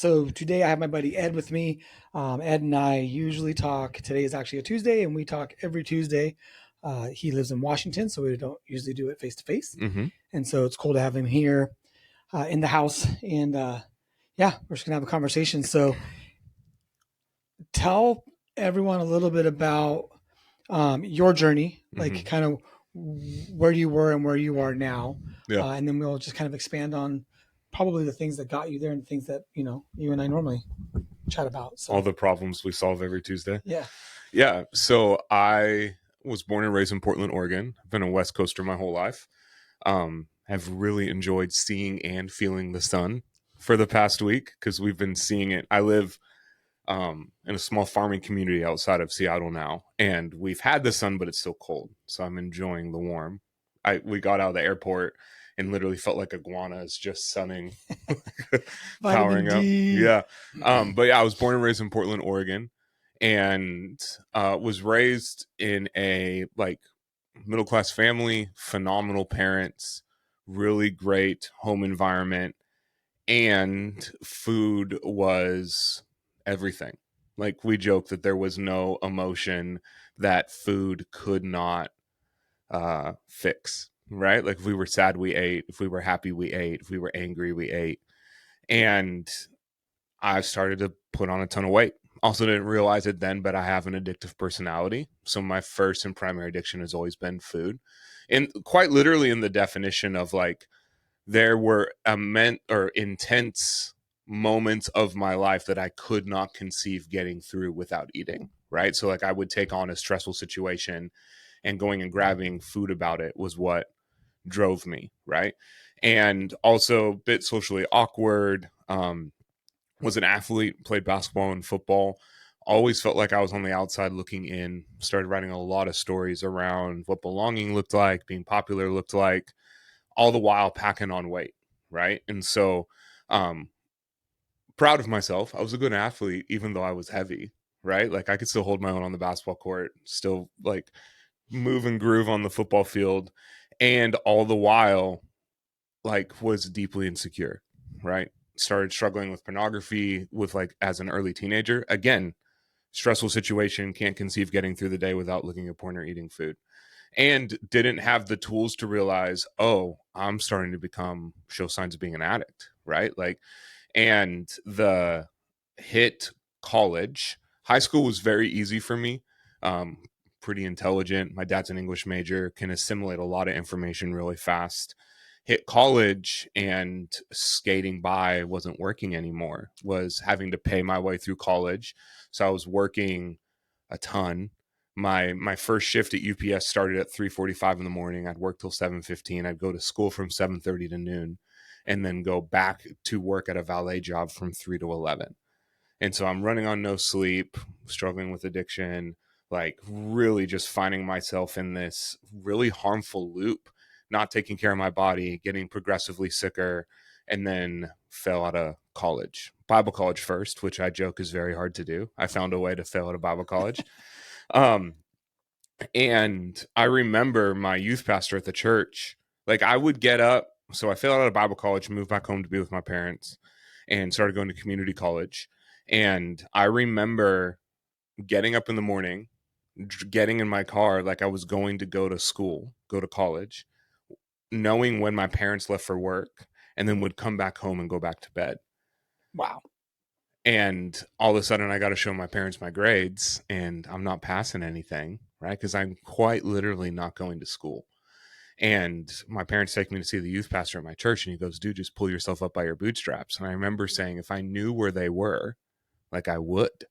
So today I have my buddy Ed with me. Ed and I usually talk. Today is actually a Tuesday, and we talk every Tuesday. He lives in Washington, so we don't usually do it face to face. Mm-hmm. And so it's cool to have him here in the house. And yeah, we're just gonna have a conversation. So tell everyone a little bit about your journey, like Mm-hmm. kind of where you were and where you are now, Yeah. and then we'll just kind of expand on probably the things that got you there and the things that you and I normally chat about. All So the problems we solve every Tuesday. yeah, Yeah. So I was born and raised in Portland, Oregon. I've been a West Coaster my whole life. Have really enjoyed seeing and feeling the sun for the past week because we've been seeing it. I live in a small farming community outside of Seattle now, and we've had the sun, but it's still cold. So I'm enjoying the warm. We got out of the airport and literally felt like iguanas just sunning, vitamin powering up. D. Yeah. But yeah, I was born and raised in Portland, Oregon, and was raised in a like middle class family, phenomenal parents, really great home environment, and food was everything. Like we joke that there was no emotion that food could not fix, right? Like if we were sad, we ate. If we were happy, we ate. If we were angry, we ate. And I started to put on a ton of weight. Also didn't realize it then, but I have an addictive personality. So my first and primary addiction has always been food. And quite literally in the definition of like there were immense or intense moments of my life that I could not conceive getting through without eating. Right. So like I would take on a stressful situation and going and grabbing food about it was what drove me. Right. And also a bit socially awkward. Was an athlete, played basketball and football. Always felt like I was on the outside looking in. Started writing a lot of stories around what belonging looked like, being popular looked like, all the while packing on weight, right? And so, um, proud of myself. I was a good athlete, even though I was heavy, right? Like I could still hold my own on the basketball court, still like move and groove on the football field, and all the while, like was deeply insecure, right? Started struggling with pornography with like as an early teenager. Again, stressful situation, can't conceive getting through the day without looking at porn or eating food, and didn't have the tools to realize, oh, I'm starting to show signs of being an addict, right? Like, and the hit college, high school was very easy for me. Um, Pretty intelligent. My dad's an English major, can assimilate a lot of information really fast. Hit college and skating by wasn't working anymore, was having to pay my way through college. So I was working a ton. My first shift at UPS started at 3:45 in the morning. I'd work till 7:15. I'd go to school from 7:30 to noon and then go back to work at a valet job from 3 to 11. And so I'm running on no sleep, struggling with addiction, like really just finding myself in this really harmful loop, not taking care of my body, getting progressively sicker, and then fell out of college. Bible college first, which I joke is very hard to do. I found a way to fail at a Bible college. Um, and I remember my youth pastor at the church, like I would get up. So I failed out of Bible college, moved back home to be with my parents, and started going to community college. And I remember getting up in the morning, getting in my car like I was going to go to school, go to college, knowing when my parents left for work, and then would come back home and go back to bed. Wow. And all of a sudden, I got to show my parents my grades, and I'm not passing anything, right? Because I'm quite literally not going to school. And my parents take me to see the youth pastor at my church, and he goes, dude, just pull yourself up by your bootstraps. And I remember saying, if I knew where they were, like I would,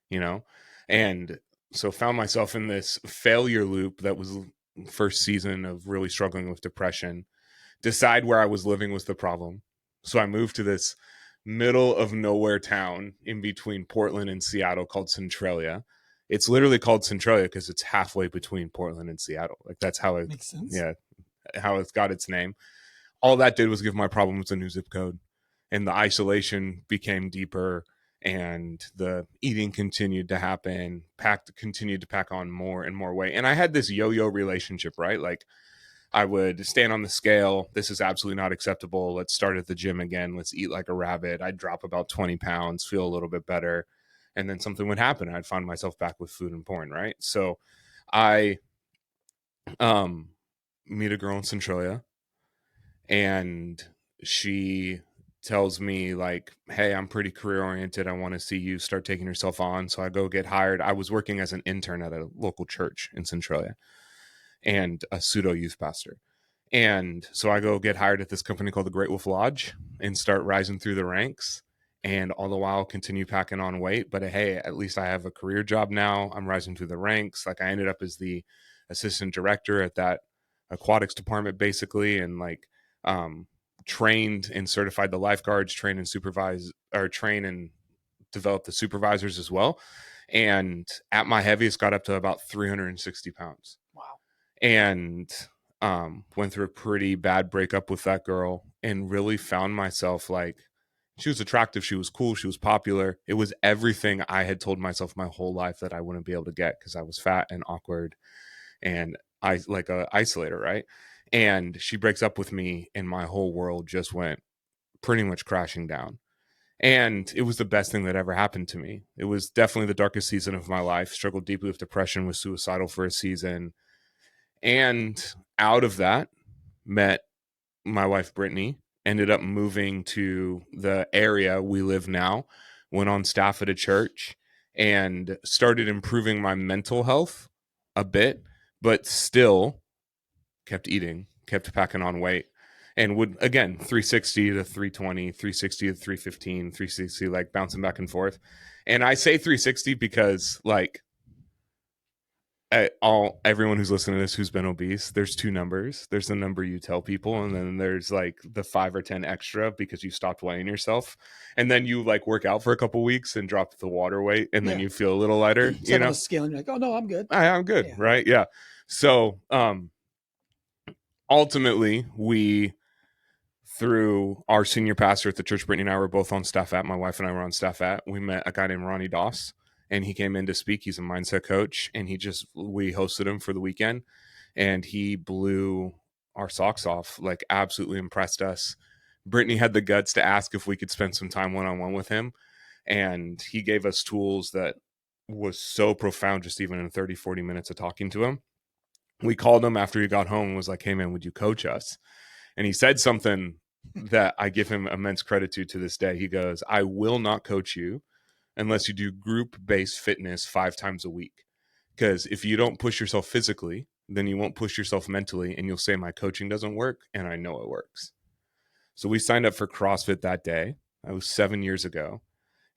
you know? And so found myself in this failure loop that was first season of really struggling with depression. Decide where I was living was the problem. So I moved to this middle of nowhere town in between Portland and Seattle called Centralia. It's literally called Centralia because it's halfway between Portland and Seattle. Like that's how it, Makes sense. yeah, how it's got its name. All that did was give my problems a new zip code, and the isolation became deeper, and the eating continued to happen. Continued to pack on more and more weight, and I had this yo-yo relationship, right? Like I would stand on the scale. This is absolutely not acceptable. Let's start at the gym again. Let's eat like a rabbit. I'd drop about 20 pounds, feel a little bit better. And then something would happen. I'd find myself back with food and porn, right? So I um, meet a girl in Centralia, and she tells me like, hey, I'm pretty career oriented, I want to see you start taking yourself on. So I go get hired. I was working as an intern at a local church in Centralia and a pseudo youth pastor. And so I go get hired at this company called the Great Wolf Lodge and start rising through the ranks, and all the while continue packing on weight. But hey, at least I have a career job now. I'm rising through the ranks. Like I ended up as the assistant director at that aquatics department basically, and like um, trained and certified the lifeguards, train and supervise, or train and develop the supervisors as well. And at my heaviest got up to about 360 pounds. Wow. And went through a pretty bad breakup with that girl, and really found myself like, she was attractive, she was cool, she was popular. It was everything I had told myself my whole life that I wouldn't be able to get because I was fat and awkward and I like a isolator, right? And she breaks up with me, and my whole world just went pretty much crashing down. And it was the best thing that ever happened to me. It was definitely the darkest season of my life. Struggled deeply with depression, was suicidal for a season. And out of that, met my wife, Brittany, ended up moving to the area we live now, went on staff at a church, and started improving my mental health a bit, but still kept eating, kept packing on weight, and would, again, 360 to 320, 360 to 315, 360, like bouncing back and forth. And I say 360 because, like, everyone who's listening to this who's been obese, there's two numbers. There's the number you tell people, and then there's like the 5 or 10 extra because you stopped weighing yourself, and then you like work out for a couple weeks and drop the water weight, and then Yeah. you feel a little lighter. Step on the scale and you're like, oh no, I'm good. I'm good, Yeah. right? Yeah. So ultimately, we, through our senior pastor at the church Brittany and I were both on staff at, my wife and I were on staff at, we met a guy named Ronnie Doss, and he came in to speak. He's a mindset coach, and we hosted him for the weekend, and he blew our socks off, like absolutely impressed us. Brittany had the guts to ask if we could spend some time one-on-one with him, and he gave us tools that was so profound just even in 30-40 minutes of talking to him. We called him after he got home and was like, hey man, would you coach us? And he said something that I give him immense credit to this day. He goes, I will not coach you unless you do group-based fitness 5 times a week. Because if you don't push yourself physically, then you won't push yourself mentally, and you'll say my coaching doesn't work, and I know it works. So we signed up for CrossFit that day. That was 7 years ago.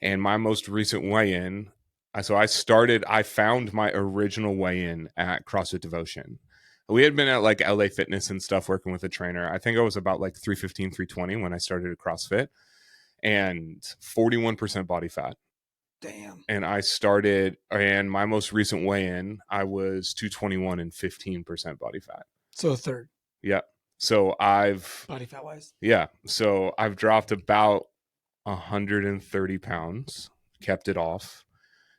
And my most recent weigh-in, I found my original weigh-in at CrossFit Devotion. We had been at like LA Fitness and stuff working with a trainer. I think I was about like 315, 320 when I started at CrossFit, and 41% body fat. Damn. And my most recent weigh-in, I was 221 and 15% body fat. So a third. Yeah. So body fat wise. Yeah. So I've dropped about 130 pounds, kept it off,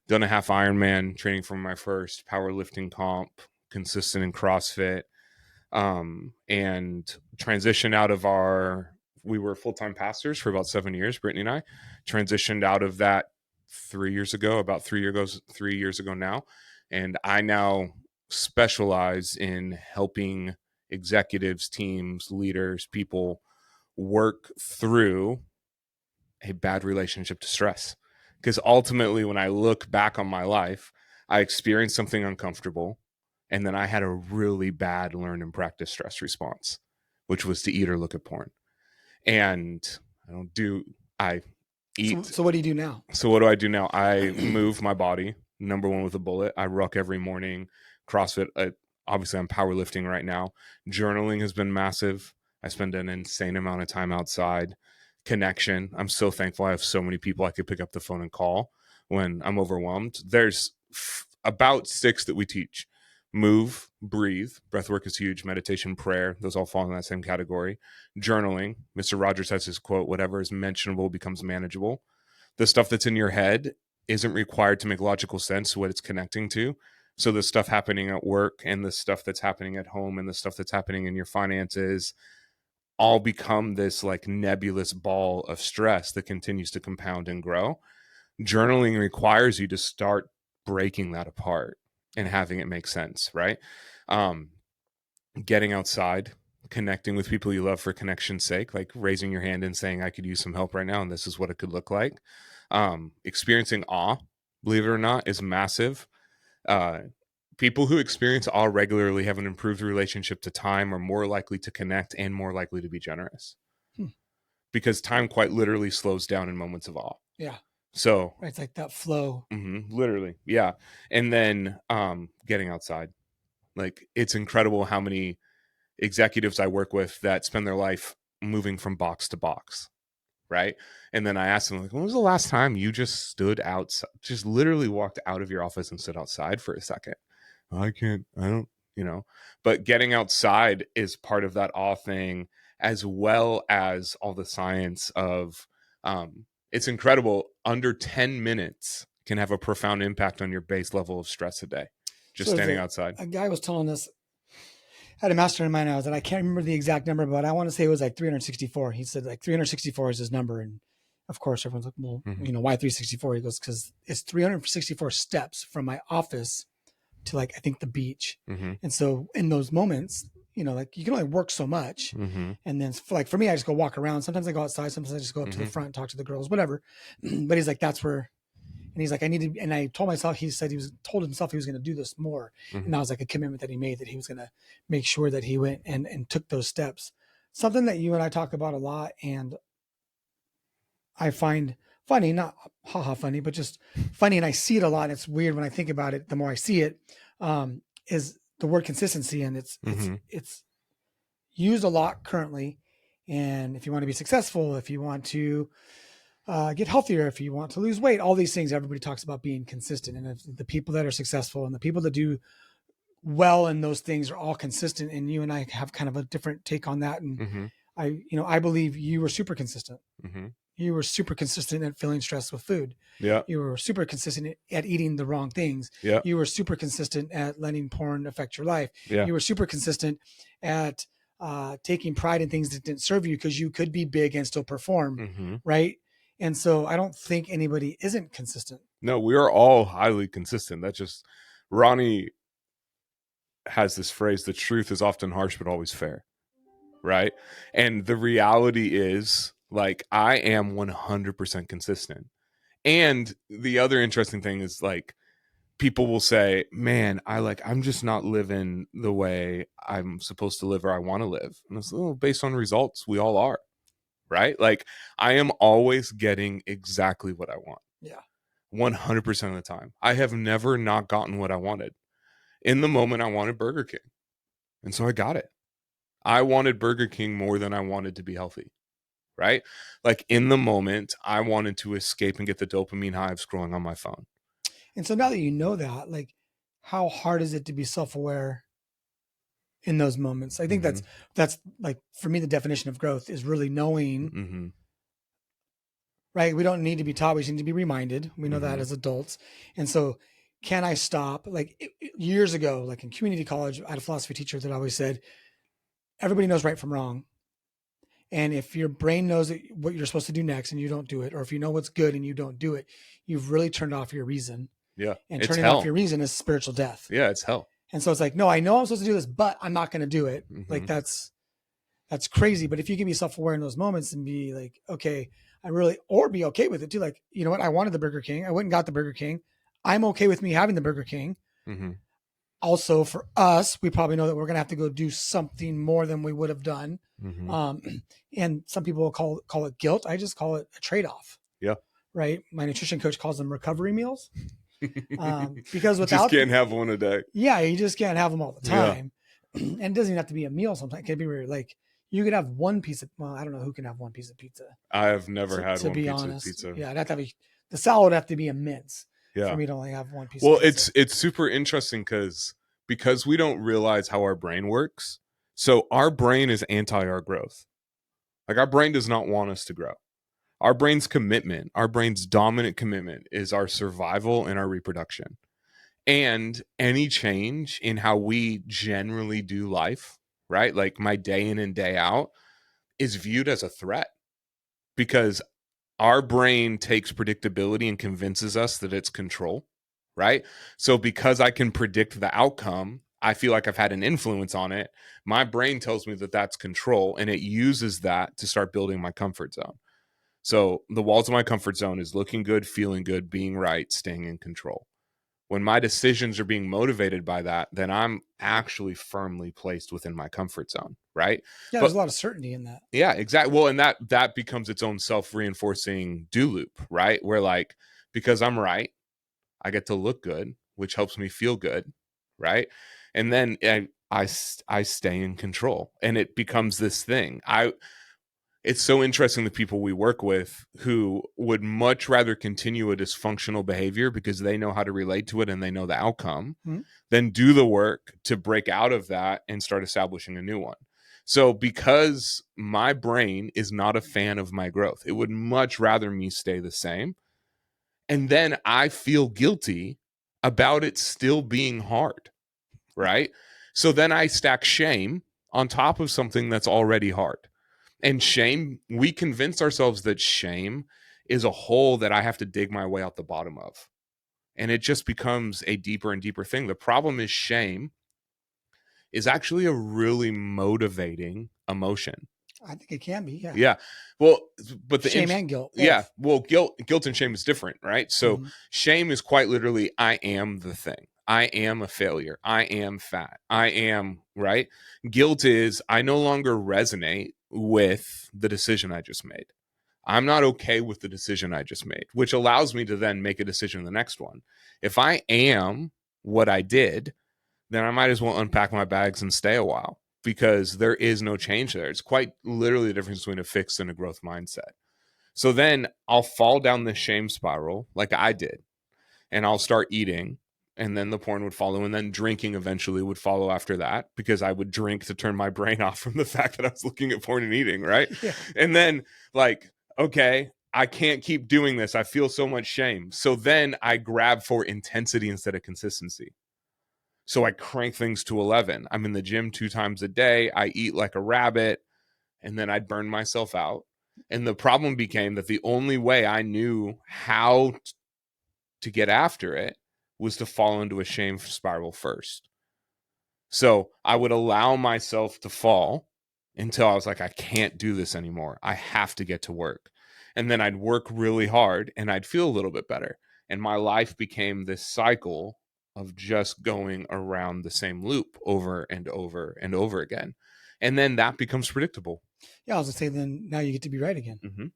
done a half Ironman, training for my first powerlifting comp, consistent in CrossFit, and transitioned out of we were full-time pastors for about 7 years, Brittany and I, transitioned out of that 3 years ago, about 3 years ago now. And I now specialize in helping executives, teams, leaders, people work through a bad relationship to stress. Because ultimately, when I look back on my life, I experienced something uncomfortable, and then I had a really bad learn and practice stress response, which was to eat or look at porn. And I eat. So what do you do now? So what do I do now? I move my body, number one with a bullet. I ruck every morning. CrossFit, obviously I'm powerlifting right now. Journaling has been massive. I spend an insane amount of time outside. Connection. I'm so thankful I have so many people I could pick up the phone and call when I'm overwhelmed. There's about 6 that we teach. Move, breathe. Breathwork is huge. Meditation, prayer. Those all fall in that same category. Journaling. Mr. Rogers has his quote, whatever is mentionable becomes manageable. The stuff that's in your head isn't required to make logical sense what it's connecting to. So the stuff happening at work and the stuff that's happening at home and the stuff that's happening in your finances all become this like nebulous ball of stress that continues to compound and grow. Journaling requires you to start breaking that apart and having it make sense, right? Um, Getting outside, connecting with people you love for connection's sake, like raising your hand and saying, I could use some help right now, and this is what it could look like. Experiencing awe, believe it or not, is massive. Uh, People who experience awe regularly have an improved relationship to time, are more likely to connect, and more likely to be generous Hmm. because time quite literally slows down in moments of awe. Yeah. So, Right. It's like that flow. literally, yeah. And then getting outside. Like, it's incredible how many executives I work with that spend their life moving from box to box, right? And then I asked them, like, when was the last time you just stood outside, just literally walked out of your office and stood outside for a second? I can't, I don't, you know. But getting outside is part of that awe thing, as well as all the science of, it's incredible. Under 10 minutes can have a profound impact on your base level of stress a day, just So there's standing outside. a guy was telling us, had a master in mind, and I can't remember the exact number, but I want to say it was like 364. He said like 364 is his number. And of course, everyone's like, well, why 364? He goes, because it's 364 steps from my office to like, I think the beach. And so in those moments, like you can only work so much. And then like for me, I just go walk around. Sometimes I go outside. Sometimes I just go up to the front and talk to the girls, whatever. But he's like, that's where, and he's like, I need to, and I told myself, he said told himself he was going to do this more. And that was like a commitment that he made, that he was going to make sure that he went and took those steps. Something that you and I talk about a lot. And I find funny, not haha funny, but just funny. And I see it a lot. It's weird when I think about it. The more I see it, is the word consistency. And it's used a lot currently. And if you want to be successful, if you want to get healthier, if you want to lose weight, all these things, everybody talks about being consistent. And if the people that are successful and the people that do well in those things are all consistent. And you and I have kind of a different take on that. And I believe you were super consistent. You were super consistent at feeling stressed with food. Yeah. You were super consistent at eating the wrong things. Yeah. You were super consistent at letting porn affect your life. Yeah. You were super consistent at taking pride in things that didn't serve you, because you could be big and still perform. Right. And so I don't think anybody isn't consistent. No, we are all highly consistent. That's just, Ronnie has this phrase, the truth is often harsh, but always fair. Right. And the reality is, like, I am 100% consistent. And the other interesting thing is, like, people will say, man, I'm just not living the way I'm supposed to live or I want to live. And it's based on results. We all are. Right. Like, I am always getting exactly what I want. Yeah. 100% of the time. I have never not gotten what I wanted. In the moment, I wanted Burger King. And so I got it. I wanted Burger King more than I wanted to be healthy. Right? Like, in the moment, I wanted to escape and get the dopamine high of scrolling on my phone. And so now that you know that, like, how hard is it to be self-aware in those moments? I think that's like, for me, the definition of growth is really knowing, right? We don't need to be taught. We just need to be reminded. We know that as adults. And so can I stop? Like years ago, like in community college, I had a philosophy teacher that always said, everybody knows right from wrong. And if your brain knows what you're supposed to do next and you don't do it, or if you know what's good and you don't do it, you've really turned off your reason. Yeah. And turning off your reason is spiritual death. Yeah, it's hell. And so it's like, no, I know I'm supposed to do this, but I'm not going to do it. Like that's crazy. But if you can be self-aware in those moments and be like, okay, or be okay with it too. Like, you know what? I wanted the Burger King. I went and got the Burger King. I'm okay with me having the Burger King. Also, for us, we probably know that we're going to have to go do something more than we would have done. And some people will call it guilt. I just call it a trade-off. Yeah. Right. My nutrition coach calls them recovery meals. Because without, just can't have one a day. Yeah, you just can't have them all the time. And it doesn't even have to be a meal. Sometimes it can be like you could have one piece of. Well, I don't know who can have one piece of pizza. I have never had one piece honest. of pizza. Yeah, the salad would have to be immense. Yeah. For me to only have one piece. Well, of pizza. it's super interesting because we don't realize how our brain works. So our brain is anti our growth. Like, our brain does not want us to grow. Our brain's dominant commitment is our survival and our reproduction. And any change in how we generally do life, right? Like my day in and day out is viewed as a threat because our brain takes predictability and convinces us that it's control, right? So because I can predict the outcome, I feel like I've had an influence on it. My brain tells me that that's control, and it uses that to start building my comfort zone. So the walls of my comfort zone is looking good, feeling good, being right, staying in control. When my decisions are being motivated by that, then I'm actually firmly placed within my comfort zone, right? Yeah, But there's a lot of certainty in that. yeah, exactly. Well, and that becomes its own self-reinforcing do loop, right? Where like because I'm right, I get to look good, which helps me feel good, right? And then I stay in control, and it becomes this thing. It's so interesting the people we work with who would much rather continue a dysfunctional behavior because they know how to relate to it and they know the outcome Mm-hmm. than do the work to break out of that and start establishing a new one. So because my brain is not a fan of my growth, it would much rather me stay the same. And then I feel guilty about it still being hard, right? So then I stack shame on top of something that's already hard. And shame, we convince ourselves that shame is a hole that I have to dig my way out the bottom of. And it just becomes a deeper and deeper thing. The problem is shame is actually a really motivating emotion. I think it can be, yeah. Yeah. Well, but shame and guilt. Yeah. Both. Well, guilt and shame is different, right? So shame is quite literally, I am the thing. I am a failure. I am fat. I am, right? Guilt is, I no longer resonate with the decision I just made. I'm not okay with the decision I just made, which allows me to then make a decision in the next one. If I am what I did, then I might as well unpack my bags and stay a while because there is no change there. It's quite literally the difference between a fixed and a growth mindset. So then I'll fall down this shame spiral like I did, and I'll start eating, and then the porn would follow, and then drinking eventually would follow after that because I would drink to turn my brain off from the fact that I was looking at porn and eating, right? Yeah. And then like, okay, I can't keep doing this. I feel so much shame. So then I grab for intensity instead of consistency. So I crank things to 11. I'm in the gym 2 times a day. I eat like a rabbit, and then I'd burn myself out. And the problem became that the only way I knew how to get after it was to fall into a shame spiral first. So I would allow myself to fall until I was like, I can't do this anymore. I have to get to work. And then I'd work really hard and I'd feel a little bit better. And my life became this cycle of just going around the same loop over and over and over again. And then that becomes predictable. Yeah, I was gonna say then now you get to be right again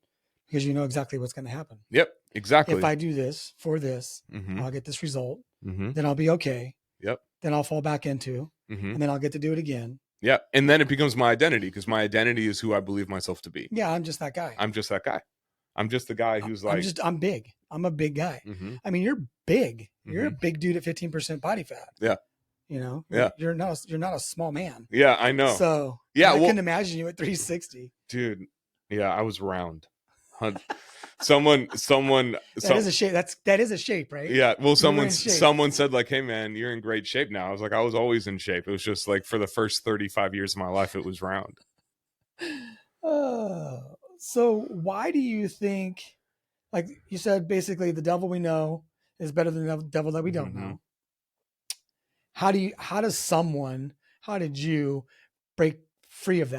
because you know exactly what's going to happen. Yep, exactly. If I do this for this, I'll get this result. Then I'll be okay. Yep. Then I'll fall back into, and then I'll get to do it again. Yeah, and then it becomes my identity because my identity is who I believe myself to be. Yeah, I'm just that guy. I'm just that guy. I'm just the guy who's like, I'm big. I'm a big guy. I mean, you're big. You're a big dude at 15% body fat. Yeah. You know, yeah, you're not a small man. Yeah, I know. So yeah, I couldn't imagine you at 360, dude. Yeah, I was round. Someone that is a shape. That is a shape, right? Yeah. Well, someone said like, hey man, you're in great shape now. I was like, I was always in shape. It was just like for the first 35 years of my life, it was round. So why do you think, like you said, basically the devil we know is better than the devil that we don't know? How did you break through of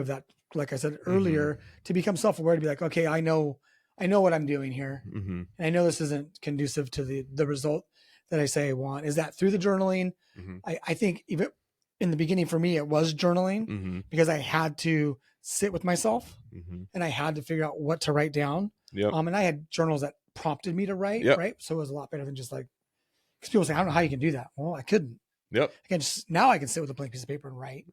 that? Like I said earlier, to become self-aware, to be like, okay, I know what I'm doing here. And I know this isn't conducive to the result that I say I want. Is that through the journaling? I think even in the beginning for me, it was journaling because I had to sit with myself and I had to figure out what to write down. And I had journals that prompted me to write, right? So it was a lot better than just like, because people say, I don't know how you can do that. Well, I couldn't. Now I can sit with a blank piece of paper and write.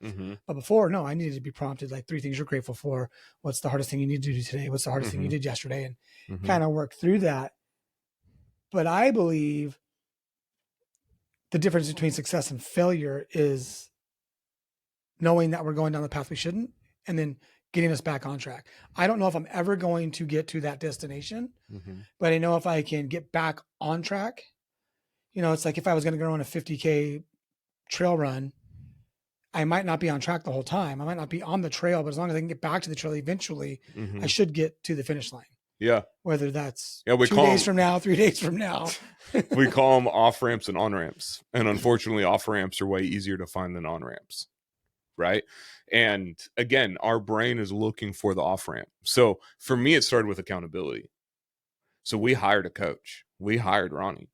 But before, no, I needed to be prompted like 3 things you're grateful for. What's the hardest thing you need to do today? What's the hardest thing you did yesterday? And kind of work through that. But I believe the difference between success and failure is knowing that we're going down the path we shouldn't and then getting us back on track. I don't know if I'm ever going to get to that destination, but I know if I can get back on track, it's like if I was going to go on a 50K trail run, I might not be on track the whole time. I might not be on the trail, but as long as I can get back to the trail eventually, I should get to the finish line. Yeah. Whether that's Yeah, 2 days from now, 3 days from now. We call them off ramps and on ramps. And unfortunately, off ramps are way easier to find than on ramps. Right. And again, our brain is looking for the off ramp. So for me, it started with accountability. So we hired a coach. We hired Ronnie.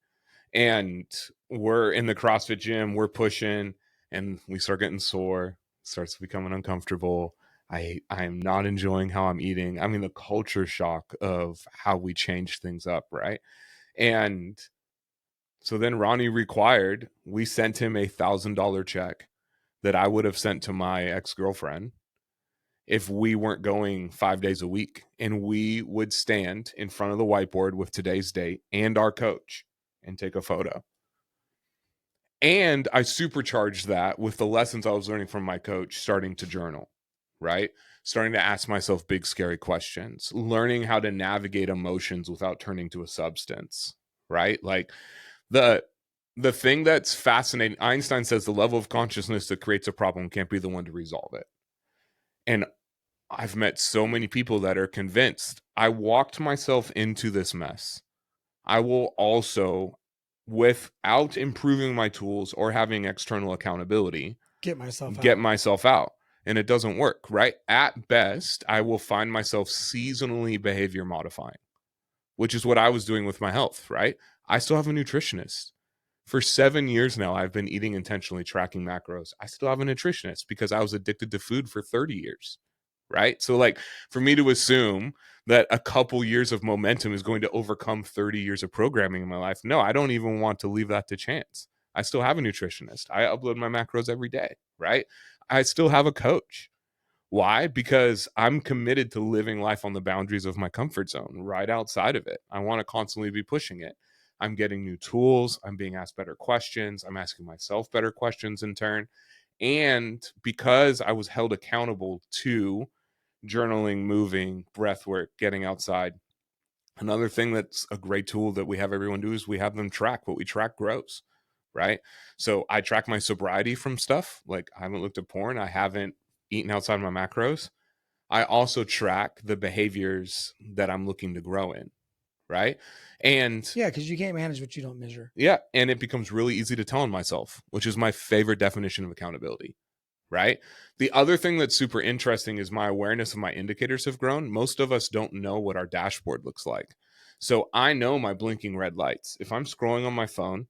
And we're in the CrossFit gym, we're pushing, and we start getting sore, starts becoming uncomfortable. I'm not enjoying how I'm eating. I mean, the culture shock of how we change things up, right? And so then Ronnie we sent him $1,000 check that I would have sent to my ex-girlfriend if we weren't going 5 days a week. And we would stand in front of the whiteboard with today's date and our coach and take a photo. And I supercharged that with the lessons I was learning from my coach, starting to journal, right? Starting to ask myself big, scary questions, learning how to navigate emotions without turning to a substance, right? Like the thing that's fascinating, Einstein says the level of consciousness that creates a problem can't be the one to resolve it. And I've met so many people that are convinced I walked myself into this mess. I will also, without improving my tools or having external accountability, get myself out. And it doesn't work, right? At best, I will find myself seasonally behavior modifying, which is what I was doing with my health, right? I still have a nutritionist. For 7 years now, I've been eating intentionally, tracking macros. I still have a nutritionist because I was addicted to food for 30 years, right? So like for me to assume that a couple years of momentum is going to overcome 30 years of programming in my life, no, I don't even want to leave that to chance. I still have a nutritionist. I upload my macros every day, right? I still have a coach. Why? Because I'm committed to living life on the boundaries of my comfort zone, right outside of it. I want to constantly be pushing it. I'm getting new tools. I'm being asked better questions. I'm asking myself better questions in turn. And because I was held accountable to journaling, moving, breath work, getting outside, another thing that's a great tool that we have everyone do is we have them track. What we track grows, right? So I track my sobriety from stuff like I haven't looked at porn. I haven't eaten outside my macros. I also track the behaviors that I'm looking to grow in, right? And yeah, because you can't manage what you don't measure. Yeah, and it becomes really easy to tell on myself, which is my favorite definition of accountability, right? The other thing that's super interesting is my awareness of my indicators have grown. Most of us don't know what our dashboard looks like. So I know my blinking red lights. If I'm scrolling on my phone,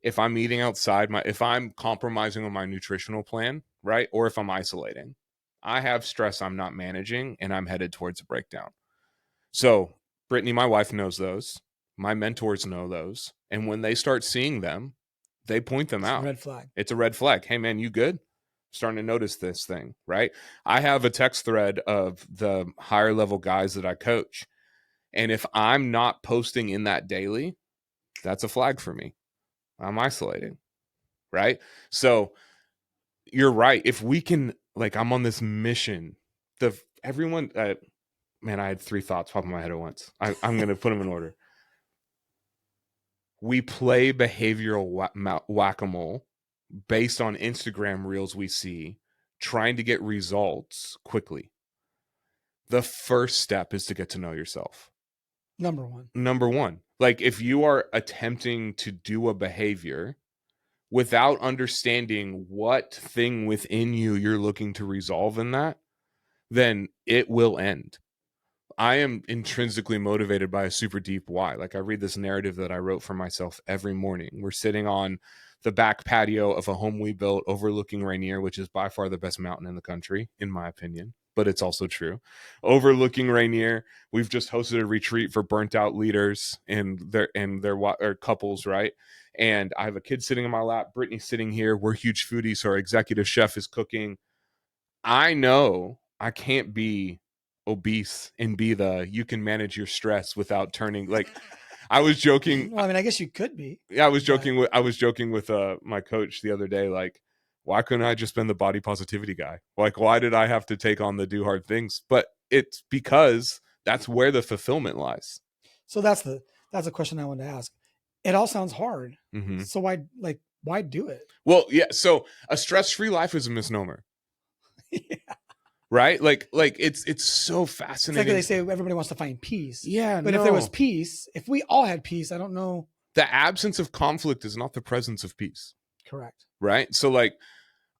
if I'm eating outside, if I'm compromising on my nutritional plan, right? Or if I'm isolating, I have stress I'm not managing and I'm headed towards a breakdown. So Brittany, my wife, knows those. My mentors know those. And when they start seeing them, they point them out. Red flag. It's a red flag. Hey, man, you good? Starting to notice this thing, right? I have a text thread of the higher level guys that I coach. And if I'm not posting in that daily, that's a flag for me. I'm isolating, right? So you're right. If we can, like, I'm on this mission. Everyone, man, I had 3 thoughts pop in my head at once. I'm going to put them in order. We play behavioral whack-a-mole based on Instagram reels we see, trying to get results quickly. The first step is to get to know yourself. Number one. Like if you are attempting to do a behavior without understanding what thing within you you're looking to resolve in that, then it will end. I am intrinsically motivated by a super deep why. Like I read this narrative that I wrote for myself every morning. We're sitting on the back patio of a home we built overlooking Rainier, which is by far the best mountain in the country, in my opinion, but it's also true. Overlooking Rainier, we've just hosted a retreat for burnt out leaders and their couples, right? And I have a kid sitting in my lap, Brittany's sitting here. We're huge foodies, so our executive chef is cooking. I know I can't be obese and be you can manage your stress without turning like I was joking. Well, I mean, I guess you could be. Yeah, I was joking with my coach the other day, like, why couldn't I just been the body positivity guy? Like, why did I have to take on the do hard things? But it's because that's where the fulfillment lies. So that's a question I wanted to ask. it all sounds hard. Mm-hmm. So why do it? Well, yeah. So a stress-free life is a misnomer, Yeah. right? Like it's so It's like fascinating. they say everybody wants to find peace. Yeah, But if there was peace, if we all had peace, I don't know. the absence of conflict is not the presence of peace, Correct. right? So like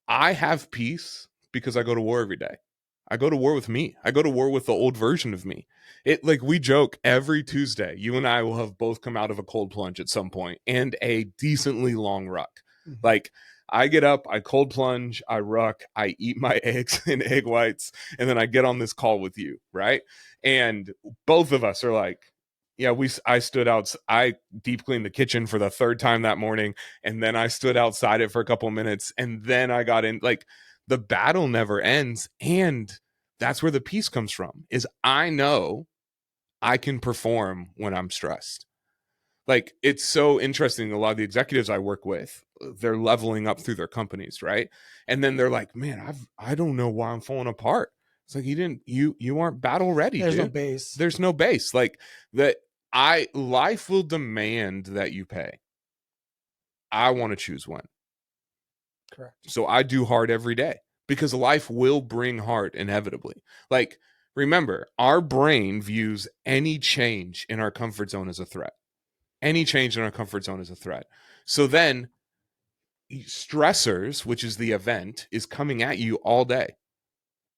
I have peace because I go to war every day. I go to war with me. I go to war with the old version of me. It like we joke every Tuesday, you and I will have both come out of a cold plunge at some point and a decently long ruck. Mm-hmm. Like I get up, I cold plunge, I ruck, I eat my eggs and egg whites, and then I get on this call with you, right? And both of us are like, yeah, I stood out. I deep cleaned the kitchen for the third time that morning, and then I stood outside it for a couple minutes, and then I got in. Like the battle never ends, and that's where the peace comes from. Is I know I can perform when I'm stressed. Like it's so interesting. A lot of the executives I work with, they're leveling up through their companies, right? And then they're like, "Man, I don't know why I'm falling apart." It's like you aren't battle ready. There's dude. no base. There's no base. Like that. Life will demand that you pay. I want to choose when. Correct. So I do hard every day because life will bring hard inevitably. Like remember, our brain views any change in our comfort zone as a threat. Any change in our comfort zone is a threat. So then stressors, which is the event, is coming at you all day.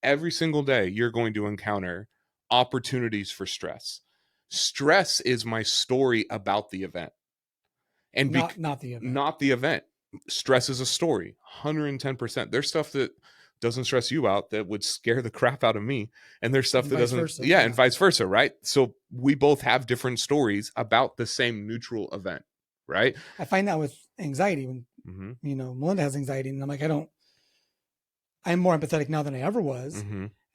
Every single day, you're going to encounter opportunities for stress. Stress is my story about the event. And not the event. Not the event. Stress is a story, 110%. There's stuff that doesn't stress you out that would scare the crap out of me, and there's stuff that doesn't versa, and vice versa, right? So we both have different stories about the same neutral event, right? I find that with anxiety when Melinda has anxiety, and I'm like, I'm more empathetic now than I ever was.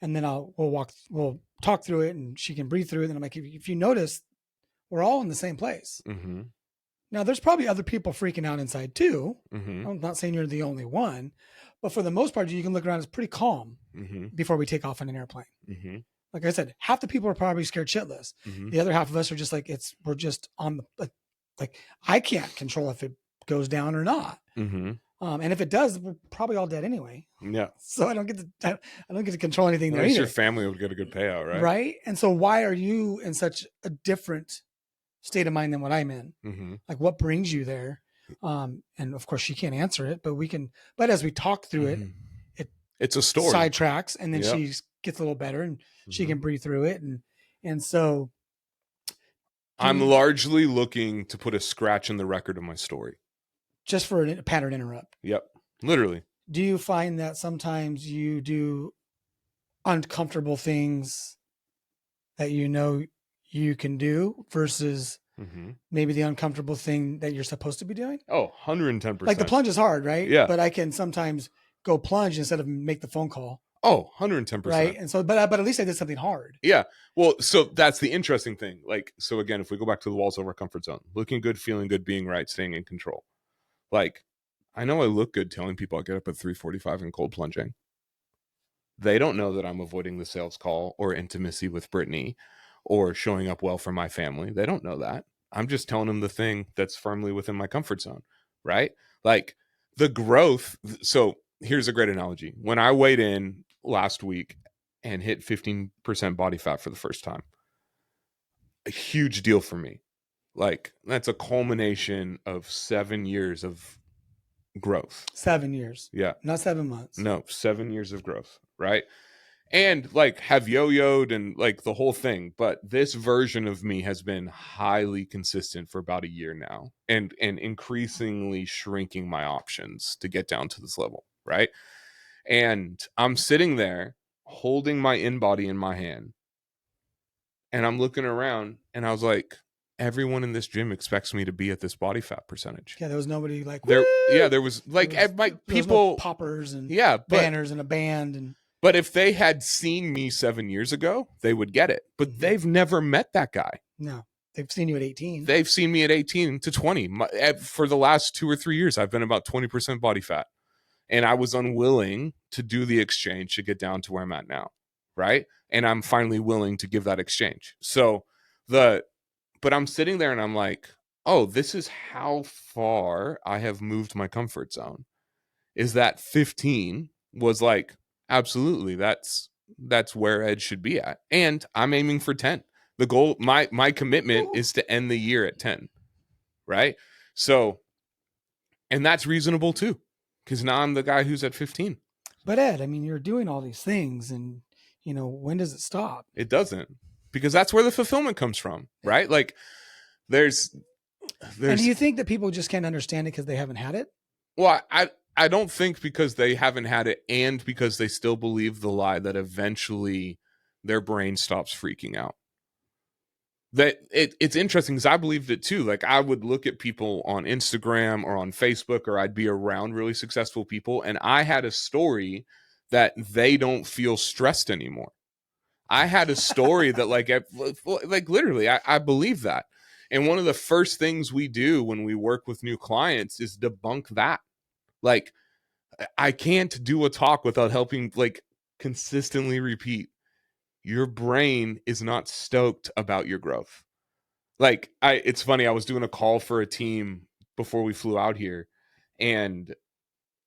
And then we'll talk through it, and she can breathe through it. And I'm like, if you notice, we're all in the same place. Now, there's probably other people freaking out inside too. I'm not saying you're the only one, but for the most part, you can look around, it's pretty calm before we take off on an airplane. Like I said, half the people are probably scared shitless. The other half of us are just like, we're just on the, like, I can't control if it goes down or not. And if it does, we're probably all dead anyway. Yeah. So I don't get to control anything there either. Your family would get a good payout, right? Right. And so why are you in such a different state of mind than what I'm in? Like what brings you there? And of course she can't answer it, but as we talk through it's a story, sidetracks, and then she gets a little better and she can breathe through it. And so I'm largely looking to put a scratch in the record of my story. Just for a pattern interrupt. Yep. Literally. Do you find that sometimes you do uncomfortable things that you can do versus maybe the uncomfortable thing that you're supposed to be doing? Oh, 110%. Like the plunge is hard, right? Yeah. But I can sometimes go plunge instead of make the phone call. Oh, 110%. Right. And so, but at least I did something hard. Yeah. Well, so that's the interesting thing. Like, so again, if we go back to the walls of our comfort zone, looking good, feeling good, being right, staying in control. Like, I know I look good telling people I get up at 3:45 and cold plunging. They don't know that I'm avoiding the sales call or intimacy with Brittany or showing up well for my family. They don't know that. I'm just telling them the thing that's firmly within my comfort zone, right? Like the growth. So here's a great analogy. When I weighed in last week and hit 15% body fat for the first time, a huge deal for me. Like that's a culmination of 7 years of growth. 7 years. Yeah. Not 7 months. No, 7 years of growth. Right. And like have yo-yoed and like the whole thing. But this version of me has been highly consistent for about a year now and increasingly shrinking my options to get down to this level. Right. And I'm sitting there holding my in-body in my hand. And I'm looking around and I was like, everyone in this gym expects me to be at this body fat percentage. Yeah, there was nobody like there. Woo! Yeah, there was like people, no poppers and banners and a band. And but if they had seen me 7 years ago, they would get it. But they've never met that guy. No, they've seen you at 18. They've seen me at 18 to 20. For the last 2 or 3 years, I've been about 20% body fat, and I was unwilling to do the exchange to get down to where I'm at now, right? And I'm finally willing to give that exchange. So but I'm sitting there and I'm like, oh, this is how far I have moved my comfort zone. Is that 15 was like, absolutely, that's where Ed should be at. And I'm aiming for 10. The goal, my commitment is to end the year at 10. Right. So, and that's reasonable too, because now I'm the guy who's at 15. But Ed, I mean, you're doing all these things, and when does it stop? It doesn't, because that's where the fulfillment comes from, right? Like there's And do you think that people just can't understand it because they haven't had it? Well, I don't think because they haven't had it and because they still believe the lie that eventually their brain stops freaking out. That it's interesting because I believed it too. Like I would look at people on Instagram or on Facebook, or I'd be around really successful people, and I had a story that they don't feel stressed anymore. I had a story that like literally I believe that. And one of the first things we do when we work with new clients is debunk that. Like I can't do a talk without helping like consistently repeat your brain is not stoked about your growth. Like it's funny, I was doing a call for a team before we flew out here, and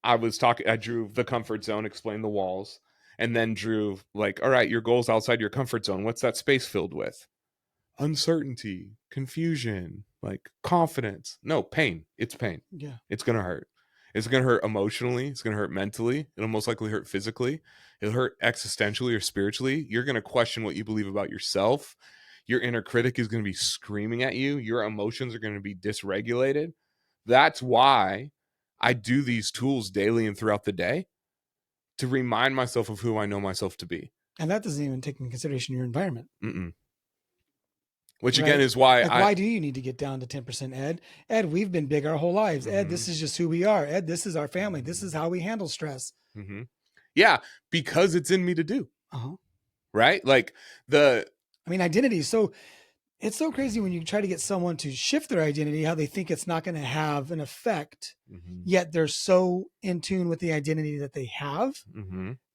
I drew the comfort zone, explained the walls, and then drew like, all right, your goal's outside your comfort zone. What's that space filled with? Uncertainty, confusion, like confidence. No, pain. It's pain. Yeah. It's going to hurt. It's going to hurt emotionally. It's going to hurt mentally. It'll most likely hurt physically. It'll hurt existentially or spiritually. You're going to question what you believe about yourself. Your inner critic is going to be screaming at you. Your emotions are going to be dysregulated. That's why I do these tools daily and throughout the day to remind myself of who I know myself to be. And that doesn't even take into consideration your environment. Which again is why why do you need to get down to 10%, Ed? Ed, we've been big our whole lives. Ed, this is just who we are. Ed, this is our family. This is how we handle stress. Yeah, because it's in me to do. Right? Like identity. So it's so crazy when you try to get someone to shift their identity, how they think it's not going to have an effect, yet they're so in tune with the identity that they have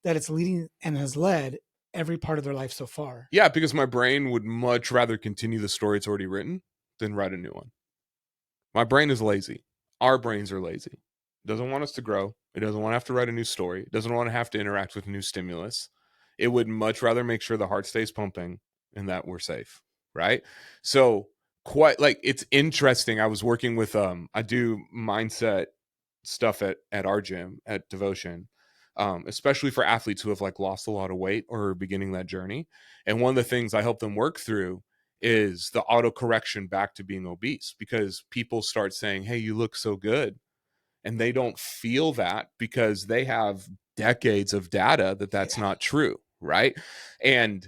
that it's leading and has led every part of their life so far. Yeah, because my brain would much rather continue the story it's already written than write a new one. My brain is lazy. Our brains are lazy. It doesn't want us to grow. It doesn't want to have to write a new story. It doesn't want to have to interact with new stimulus. It would much rather make sure the heart stays pumping and that we're safe, right? So quite like it's interesting. I was working with I do mindset stuff at our gym at Devotion. Especially for athletes who have like lost a lot of weight or are beginning that journey. And one of the things I help them work through is the auto correction back to being obese, because people start saying, hey, you look so good. And they don't feel that because they have decades of data that that's not true. Right. And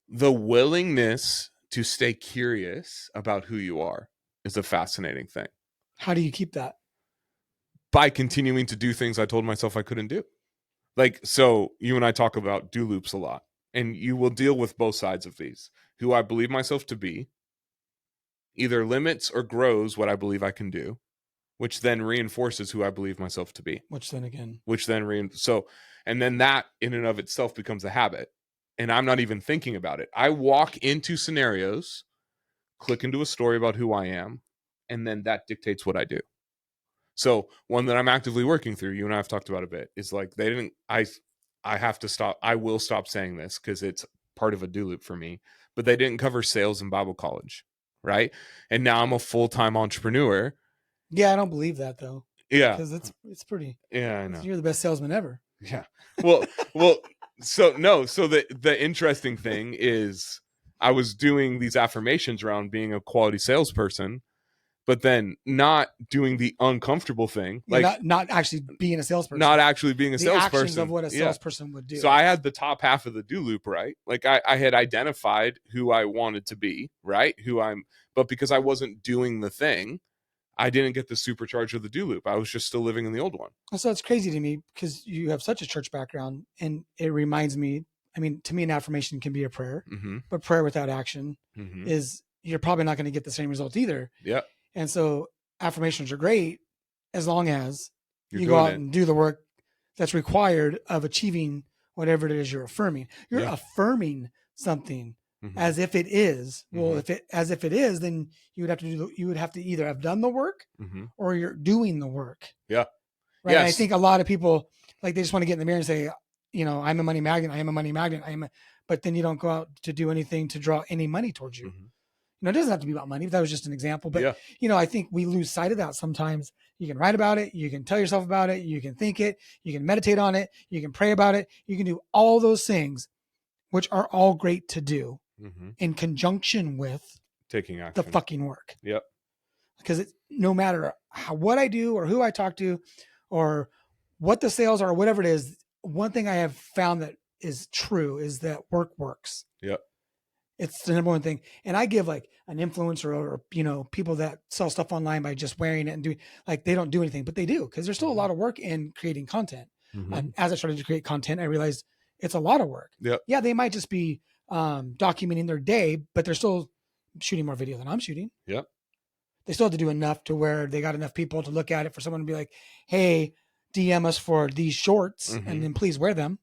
the willingness to stay curious about who you are is a fascinating thing. How do you keep that? By continuing to do things I told myself I couldn't do. Like, so you and I talk about do loops a lot, and you will deal with both sides of these. Who I believe myself to be either limits or grows what I believe I can do, which then reinforces who I believe myself to be. And then that in and of itself becomes a habit. And I'm not even thinking about it. I walk into scenarios, click into a story about who I am, and then that dictates what I do. So one that I'm actively working through, you and I have talked about a bit, is like I have to stop. I will stop saying this because it's part of a do loop for me, but they didn't cover sales in Bible college. Right. And now I'm a full-time entrepreneur. Yeah. I don't believe that though. Yeah. Because it's pretty. Yeah, I know. You're the best salesman ever. Yeah. So the interesting thing is I was doing these affirmations around being a quality salesperson, but then not doing the uncomfortable thing, like not actually being a salesperson, not actually being a salesperson, actions of what a salesperson would do. So I had the top half of the do loop, right? Like I had identified who I wanted to be, right? But because I wasn't doing the thing, I didn't get the supercharge of the do loop. I was just still living in the old one. So it's crazy to me because you have such a church background, and it reminds me, to me, an affirmation can be a prayer, but prayer without action is, you're probably not going to get the same result either. Yeah. And so affirmations are great as long as you go out and do the work that's required of achieving whatever it is you're affirming. You're affirming something as if it is. Well, Mhm. as if it is, then you would have to either have done the work or you're doing the work. Yeah. Right. And I Yes. think a lot of people, like, they just want to get in the mirror and say, I'm a money magnet. I am a money magnet. But then you don't go out to do anything to draw any money towards you. It doesn't have to be about money. That was just an example. But, Yeah. I think we lose sight of that sometimes. You can write about it. You can tell yourself about it. You can think it. You can meditate on it. You can pray about it. You can do all those things, which are all great to do in conjunction with taking action, the fucking work. Yep. Because no matter what I do or who I talk to or what the sales are or whatever it is, one thing I have found that is true is that work works. Yep. It's the number one thing. And I give like an influencer or people that sell stuff online by just wearing it and doing, like, they don't do anything, but they do, because there's still a lot of work in creating content. And as I started to create content, I realized it's a lot of work. Yep. Yeah, they might just be documenting their day, but they're still shooting more video than I'm shooting. Yep. They still have to do enough to where they got enough people to look at it for someone to be like, hey, DM us for these shorts and then please wear them.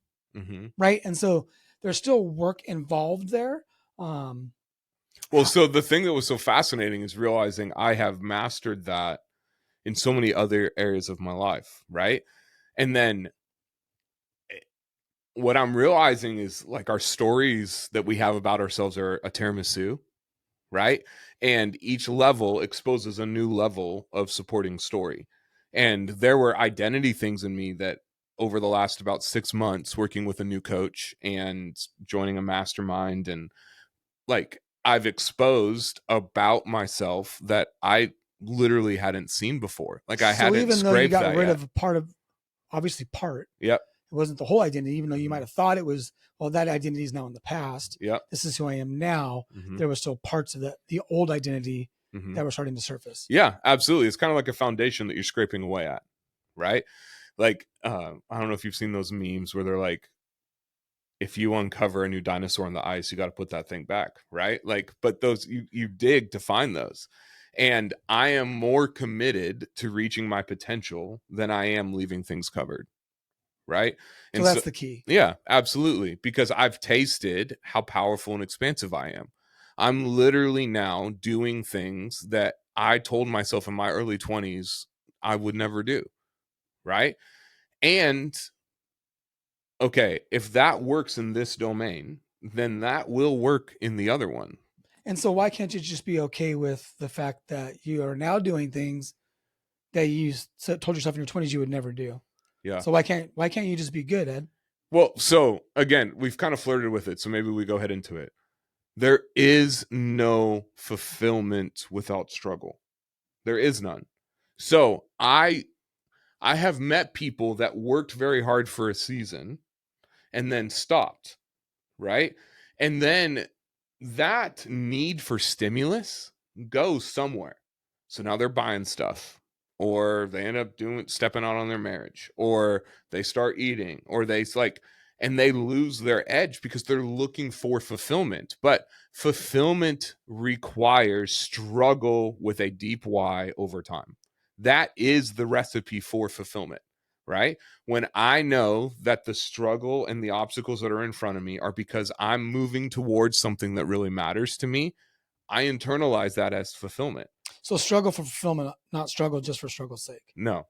Right. And so there's still work involved there. Well, so the thing that was so fascinating is realizing I have mastered that in so many other areas of my life. Right. And then what I'm realizing is, like, our stories that we have about ourselves are a tiramisu. Right. And each level exposes a new level of supporting story. And there were identity things in me that over the last about 6 months, working with a new coach and joining a mastermind, and like, I've exposed about myself that I literally hadn't seen before. Like, I hadn't even though you scraped got that rid yet. of part of, obviously part, Yep. it wasn't the whole identity, even though you might have thought it was, well, that identity is now in the past. Yep. This is who I am now. There was still parts of the old identity that were starting to surface. Yeah, absolutely. It's kind of like a foundation that you're scraping away at, right? Like, I don't know if you've seen those memes where they're like, if you uncover a new dinosaur on the ice, you got to put that thing back, right? Like, but those, you dig to find those. And I am more committed to reaching my potential than I am leaving things covered, right? And so that's the key. Yeah, absolutely. Because I've tasted how powerful and expansive I am. I'm literally now doing things that I told myself in my early 20s I would never do, right? And okay, if that works in this domain, then that will work in the other one. And so why can't you just be okay with the fact that you are now doing things that you told yourself in your 20s you would never do? Yeah. So why can't you just be good, Ed? Well, so again, we've kind of flirted with it, so maybe we go ahead into it. There is no fulfillment without struggle. There is none. So I have met people that worked very hard for a season and then stopped, right? And then that need for stimulus goes somewhere. So now they're buying stuff, or they end up stepping out on their marriage, or they start eating, or and they lose their edge because they're looking for fulfillment. But fulfillment requires struggle with a deep why over time. That is the recipe for fulfillment, right? When I know that the struggle and the obstacles that are in front of me are because I'm moving towards something that really matters to me, I internalize that as fulfillment. So struggle for fulfillment, not struggle just for struggle's sake. No.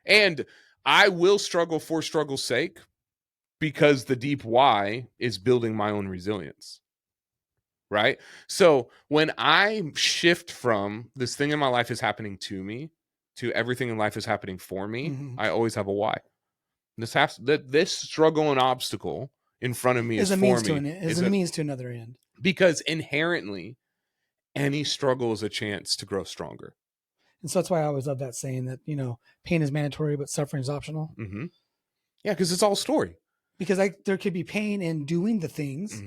And I will struggle for struggle's sake because the deep why is building my own resilience. Right? So when I shift from this thing in my life is happening to me to everything in life is happening for me, I always have a why. This struggle and obstacle in front of me is a for means me. To an end. Is a means to another end. Because inherently, any struggle is a chance to grow stronger. And so that's why I always love that saying that, pain is mandatory, but suffering is optional. Yeah, because it's all story. Because there could be pain in doing the things,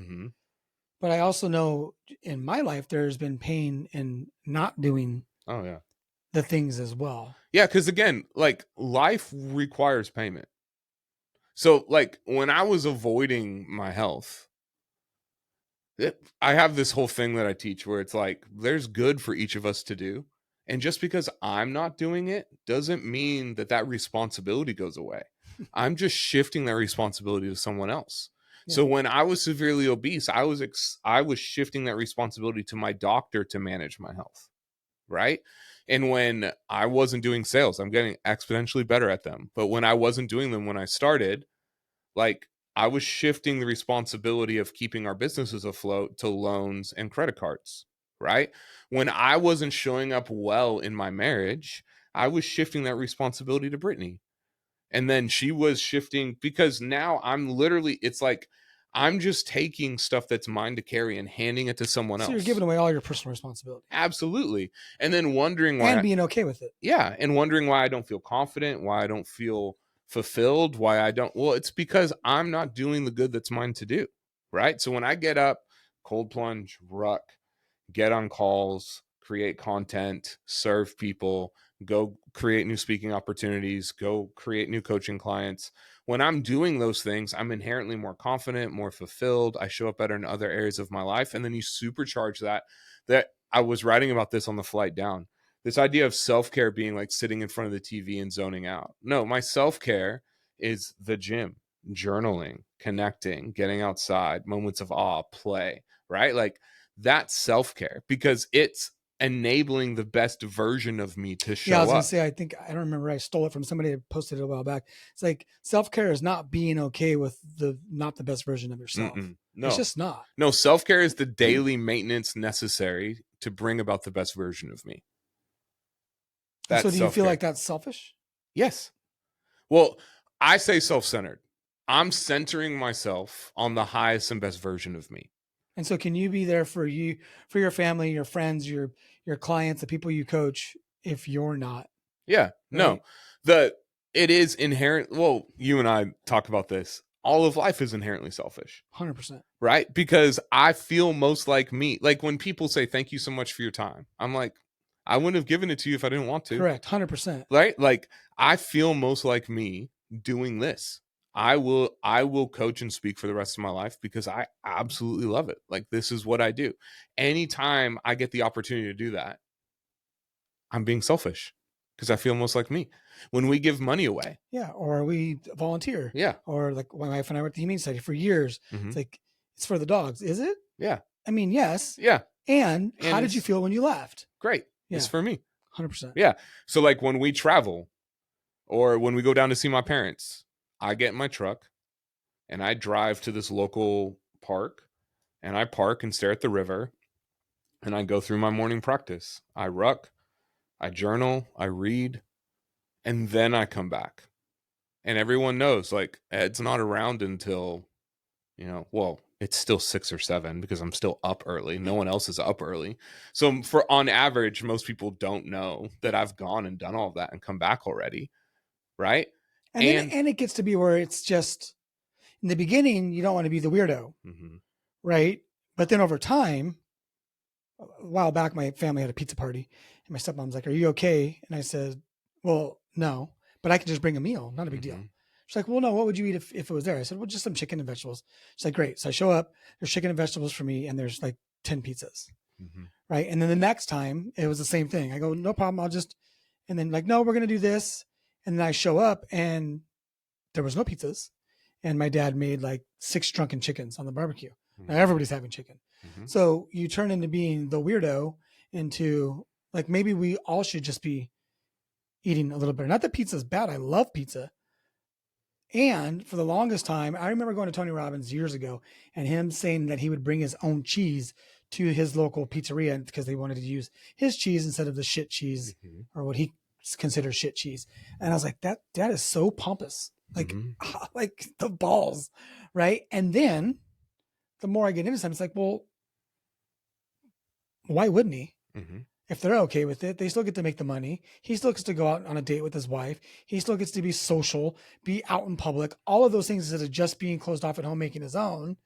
but I also know in my life there's been pain in not doing the things as well. Yeah, because again, like, life requires payment. So, like, when I was avoiding my health, I have this whole thing that I teach where it's like, there's good for each of us to do. And just because I'm not doing it doesn't mean that responsibility goes away. I'm just shifting that responsibility to someone else. So when I was severely obese, I was shifting that responsibility to my doctor to manage my health, right? And when I wasn't doing sales, I'm getting exponentially better at them. But when I wasn't doing them when I started, like I was shifting the responsibility of keeping our businesses afloat to loans and credit cards, right? When I wasn't showing up well in my marriage, I was shifting that responsibility to Brittany. And then she was shifting, because now it's like I'm just taking stuff that's mine to carry and handing it to someone else. So you're giving away all your personal responsibility. Absolutely. And then wondering why. And being okay with it. Yeah. And wondering why I don't feel confident, why I don't feel fulfilled, why I don't. Well, it's because I'm not doing the good that's mine to do. Right. So when I get up, cold plunge, ruck, get on calls, create content, serve people, go create new speaking opportunities, go create new coaching clients. When I'm doing those things, I'm inherently more confident, more fulfilled. I show up better in other areas of my life. And then you supercharge that I was writing about this on the flight down. This idea of self-care being like sitting in front of the TV and zoning out. No, my self-care is the gym, journaling, connecting, getting outside, moments of awe, play, right? Like that's self-care, because it's enabling the best version of me to show up. Yeah, I was gonna say, I don't remember, I stole it from somebody that posted it a while back. It's like self-care is not being okay with not the best version of yourself. No, it's just not. No, self-care is the daily maintenance necessary to bring about the best version of me. So do you self-care. Feel like that's selfish? Yes. Well, I say self-centered. I'm centering myself on the highest and best version of me. And so can you be there for your family, your friends, your clients, the people you coach, if you're not? Yeah. Right? No. It is inherent. Well, you and I talk about this. All of life is inherently selfish. 100%. Right? Because I feel most like me. Like when people say, thank you so much for your time, I'm like, I wouldn't have given it to you if I didn't want to. Correct. 100%. Right? Like I feel most like me doing this. I will coach and speak for the rest of my life because I absolutely love it. Like this is what I do. Anytime I get the opportunity to do that, I'm being selfish because I feel most like me. When we give money away. Yeah. Or we volunteer. Yeah. Or like my wife and I were at the Humane Society for years. Mm-hmm. It's like, it's for the dogs. Is it? Yeah. I mean, yes. Yeah. And how did you feel when you left? Great. Yeah. It's for me. 100%. Yeah. So like when we travel or when we go down to see my parents, I get in my truck and I drive to this local park and I park and stare at the river and I go through my morning practice. I ruck, I journal, I read, and then I come back. And everyone knows like Ed's not around until, well, it's still 6 or 7 because I'm still up early. No one else is up early. So on average, most people don't know that I've gone and done all of that and come back already. Right. And it gets to be where it's just in the beginning, you don't want to be the weirdo. Mm-hmm. Right. But then over time, a while back, my family had a pizza party and my stepmom's like, are you okay? And I said, well, no, but I can just bring a meal. Not a big deal. She's like, well, no, what would you eat if it was there? I said, well, just some chicken and vegetables. She's like, great. So I show up, there's chicken and vegetables for me, and there's like 10 pizzas. Mm-hmm. Right. And then the next time it was the same thing. I go, no problem. And then like, no, we're going to do this. And then I show up and there was no pizzas. And my dad made like 6 drunken chickens on the barbecue. Mm-hmm. Now everybody's having chicken. Mm-hmm. So you turn into being the weirdo into like, maybe we all should just be eating a little better. Not that pizza's bad. I love pizza. And for the longest time, I remember going to Tony Robbins years ago and him saying that he would bring his own cheese to his local pizzeria because they wanted to use his cheese instead of the shit cheese or what he considers shit cheese. And I was like, that is so pompous. Like, like the balls. Right. And then the more I get into something, it's like, well, why wouldn't he? Mm-hmm. If they're okay with it, they still get to make the money. He still gets to go out on a date with his wife. He still gets to be social, be out in public, all of those things instead of just being closed off at home, making his own.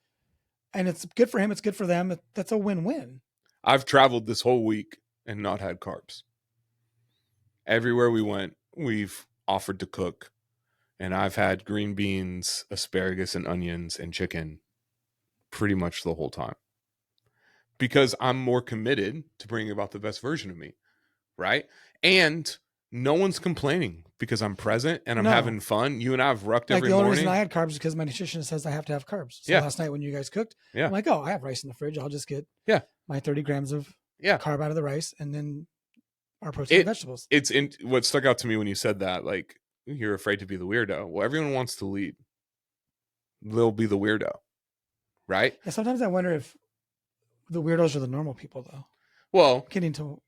And it's good for him. It's good for them. That's a win-win. I've traveled this whole week and not had carbs. Everywhere we went, we've offered to cook. And I've had green beans, asparagus, and onions and chicken pretty much the whole time. Because I'm more committed to bringing about the best version of me, right? And no one's complaining because I'm present and I'm No. having fun. You and I have rucked Like every the only morning. reason I had carbs is because my nutritionist says I have to have carbs. So Yeah. last night when you guys cooked, Yeah. I'm like, oh, I have rice in the fridge. I'll just get Yeah. my 30 grams of Yeah. carb out of the rice and then our protein and vegetables. It's in what stuck out to me when you said that, like, you're afraid to be the weirdo. Well, everyone wants to lead. They'll be the weirdo, right? Yeah, sometimes I wonder if the weirdos are the normal people, though. Well, getting to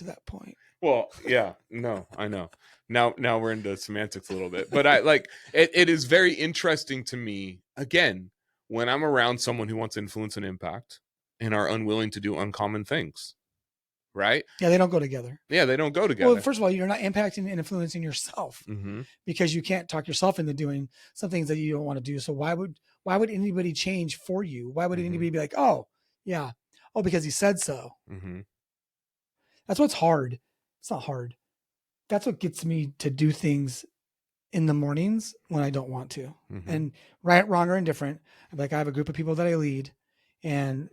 that point. Well, yeah, no, I know. Now we're into semantics a little bit, but I like it is very interesting to me, again, when I'm around someone who wants influence and impact and are unwilling to do uncommon things, right? Yeah, they don't go together. Yeah, they don't go together. Well, first of all, you're not impacting and influencing yourself because you can't talk yourself into doing some things that you don't want to do. So why would anybody change for you? Why would anybody be like, oh, yeah, oh, because he said so? That's what's hard. It's not hard. That's what gets me to do things in the mornings when I don't want to. And right, wrong, or indifferent. Like I have a group of people that I lead, and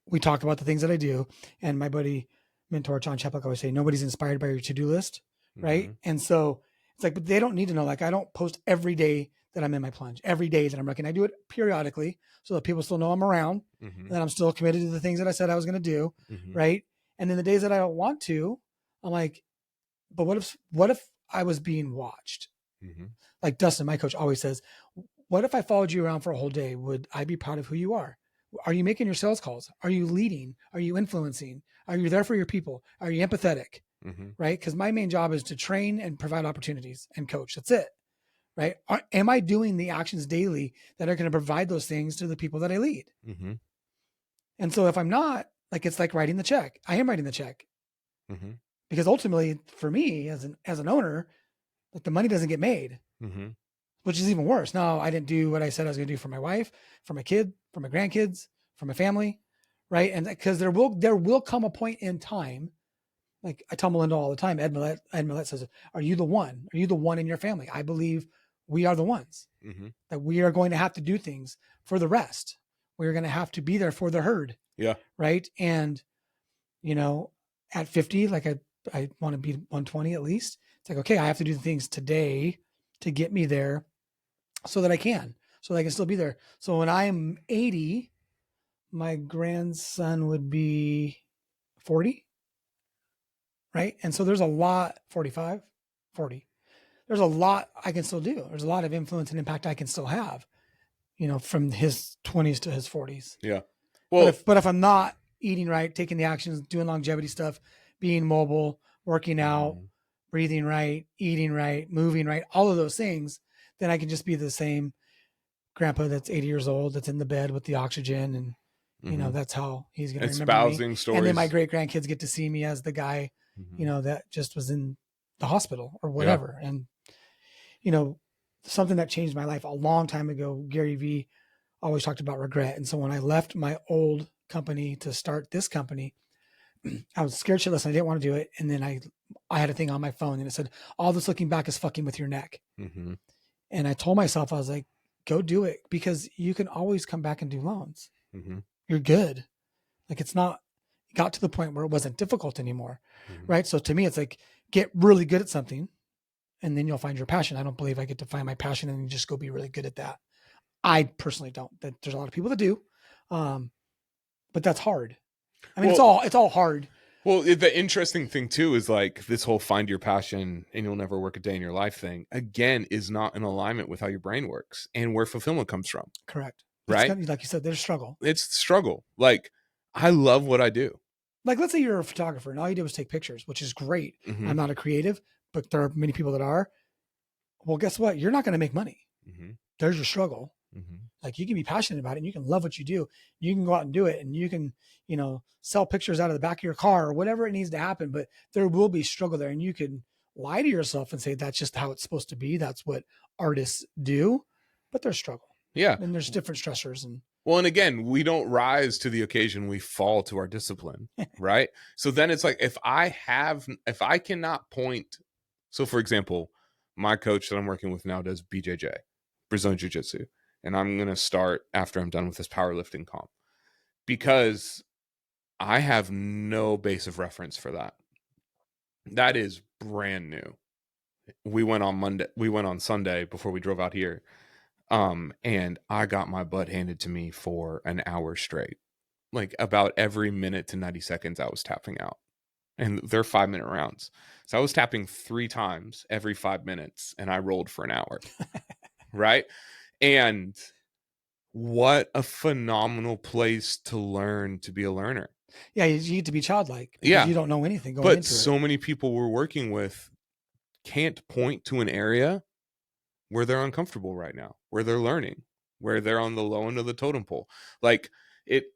we talk about the things that I do. And my buddy, mentor John Chaplock, always say, nobody's inspired by your to-do list, right? And so it's like, but they don't need to know. Like I don't post every day that I'm in my plunge, every day that I'm working. I do it periodically so that people still know I'm around, and that I'm still committed to the things that I said I was going to do, right? And then the days that I don't want to, I'm like, but what if I was being watched? Like Dustin, my coach, always says, what if I followed you around for a whole day? Would I be proud of who you are? Are you making your sales calls? Are you leading? Are you influencing? Are you there for your people? Are you empathetic? Right? Because my main job is to train and provide opportunities and coach. That's it. Right? Am I doing the actions daily that are going to provide those things to the people that I lead? And so if I'm not, like, it's like writing the check. I am writing the check. Because ultimately, for me as an owner, like the money doesn't get made, which is even worse. No, I didn't do what I said I was going to do for my wife, for my kid, for my grandkids, for my family, right? And because there will come a point in time, like I tell Melinda all the time. Ed Millett says, "Are you the one? Are you the one in your family?" I believe we are the ones that we are going to have to do things for the rest. We're going to have to be there for the herd. Yeah. Right. And at 50, like I want to be 120 at least. It's like, okay, I have to do the things today to get me there so that I can still be there. So when I'm 80, my grandson would be 40. Right. And so there's a lot, 45, 40. There's a lot I can still do. There's a lot of influence and impact I can still have, from his 20s to his 40s. Yeah. Well, but if I'm not eating right, taking the actions, doing longevity stuff, being mobile, working out, breathing right, eating right, moving right, all of those things, then I can just be the same grandpa that's 80 years old, that's in the bed with the oxygen. And, that's how he's going to remember me. Stories. And then my great grandkids get to see me as the guy, that just was in the hospital or whatever. Yeah. And, something that changed my life a long time ago, Gary Vee always talked about regret. And so when I left my old company to start this company, I was scared shitless and I didn't want to do it. And then I had a thing on my phone and it said, all this looking back is fucking with your neck. And I told myself, I was like, go do it, because you can always come back and do loans. You're good. Like it got to the point where it wasn't difficult anymore. Right. So to me, it's like, get really good at something and then you'll find your passion. I don't believe I get to find my passion and just go be really good at that. I personally don't. There's a lot of people that do. But that's hard. I mean, it's all hard. Well, the interesting thing too is like this whole find your passion and you'll never work a day in your life thing, again, is not in alignment with how your brain works and where fulfillment comes from. Correct. Right. Like you said, there's struggle. It's struggle. Like I love what I do. Like, let's say you're a photographer and all you do is take pictures, which is great. I'm not a creative, but there are many people that are. Well, guess what? You're not going to make money. There's your struggle. Like you can be passionate about it and you can love what you do. You can go out and do it and you can, sell pictures out of the back of your car or whatever it needs to happen, but there will be struggle there, and you can lie to yourself and say, that's just how it's supposed to be. That's what artists do, but there's struggle. Yeah. And there's different stressors. And again, we don't rise to the occasion. We fall to our discipline. Right. So then it's like, if I cannot point. So for example, my coach that I'm working with now does BJJ, Brazilian Jiu Jitsu. And I'm going to start after I'm done with this powerlifting comp, because I have no base of reference for that. That is brand new. We went on Sunday before we drove out here. And I got my butt handed to me for an hour straight. Like about every minute to 90 seconds, I was tapping out. And they're 5-minute rounds. So I was tapping 3 times every 5 minutes and I rolled for an hour. Right. And what a phenomenal place to learn to be a learner. Yeah, you need to be childlike because Yeah. you don't know anything going But into so it. many people we're working with can't point to an area where they're uncomfortable right now, where they're learning, where they're on the low end of the totem pole. Like it.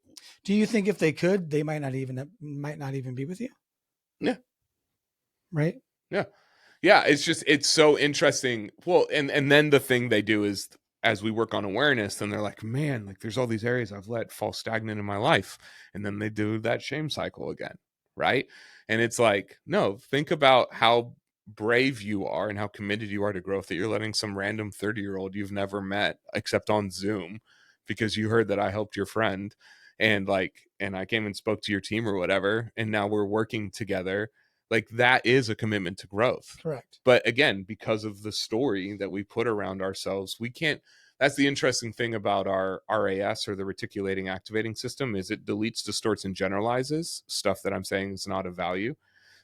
Do you think if they could, they might not even be with you? Yeah. Right. Yeah. Yeah. It's so interesting. Well, and then the thing they do is as we work on awareness, then they're like, man, like there's all these areas I've let fall stagnant in my life. And then they do that shame cycle again. Right. And it's like, no, think about how brave you are and how committed you are to growth that you're letting some random 30-year-old you've never met except on Zoom because you heard that I helped your friend and I came and spoke to your team or whatever. And now we're working together. Like that is a commitment to growth. Correct. But again, because of the story that we put around ourselves, we can't. That's the interesting thing about our RAS, or the reticulating activating system, is it deletes, distorts, and generalizes stuff that I'm saying is not of value.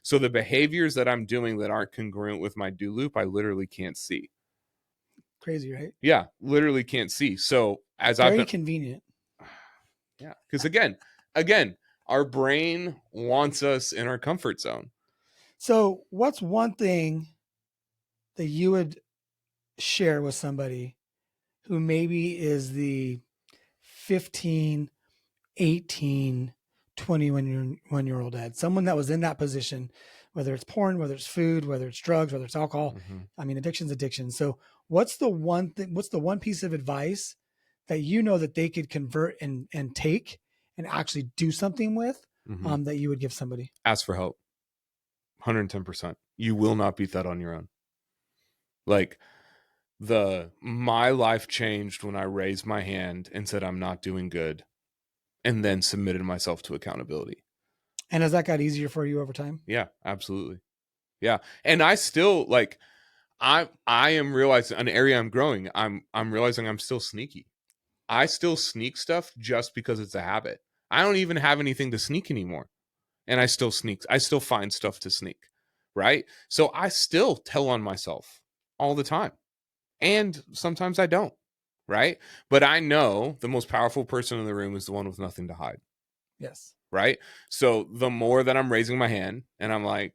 So the behaviors that I'm doing that aren't congruent with my do loop, I literally can't see. Crazy, right? Yeah, literally can't see. So as I've Very been, convenient. yeah, because again, our brain wants us in our comfort zone. So, what's one thing that you would share with somebody who maybe is the 15, 18, 21 year old dad, someone that was in that position, whether it's porn, whether it's food, whether it's drugs, whether it's alcohol? Mm-hmm. I mean, addiction's addiction. So, what's the one piece of advice that you know that they could convert and take and actually do something with, Mm-hmm. that you would give somebody? Ask for help. 110%. You will not beat that on your own. Like my life changed when I raised my hand and said I'm not doing good and then submitted myself to accountability. And has that got easier for you over time? Yeah, absolutely. Yeah. And I still I am realizing an area I'm growing. I'm realizing I'm still sneaky. I still sneak stuff just because it's a habit. I don't even have anything to sneak anymore. And I still sneak. I still find stuff to sneak. Right? So I still tell on myself all the time. And sometimes I don't. Right? But I know the most powerful person in the room is the one with nothing to hide. Yes. Right? So the more that I'm raising my hand and I'm like,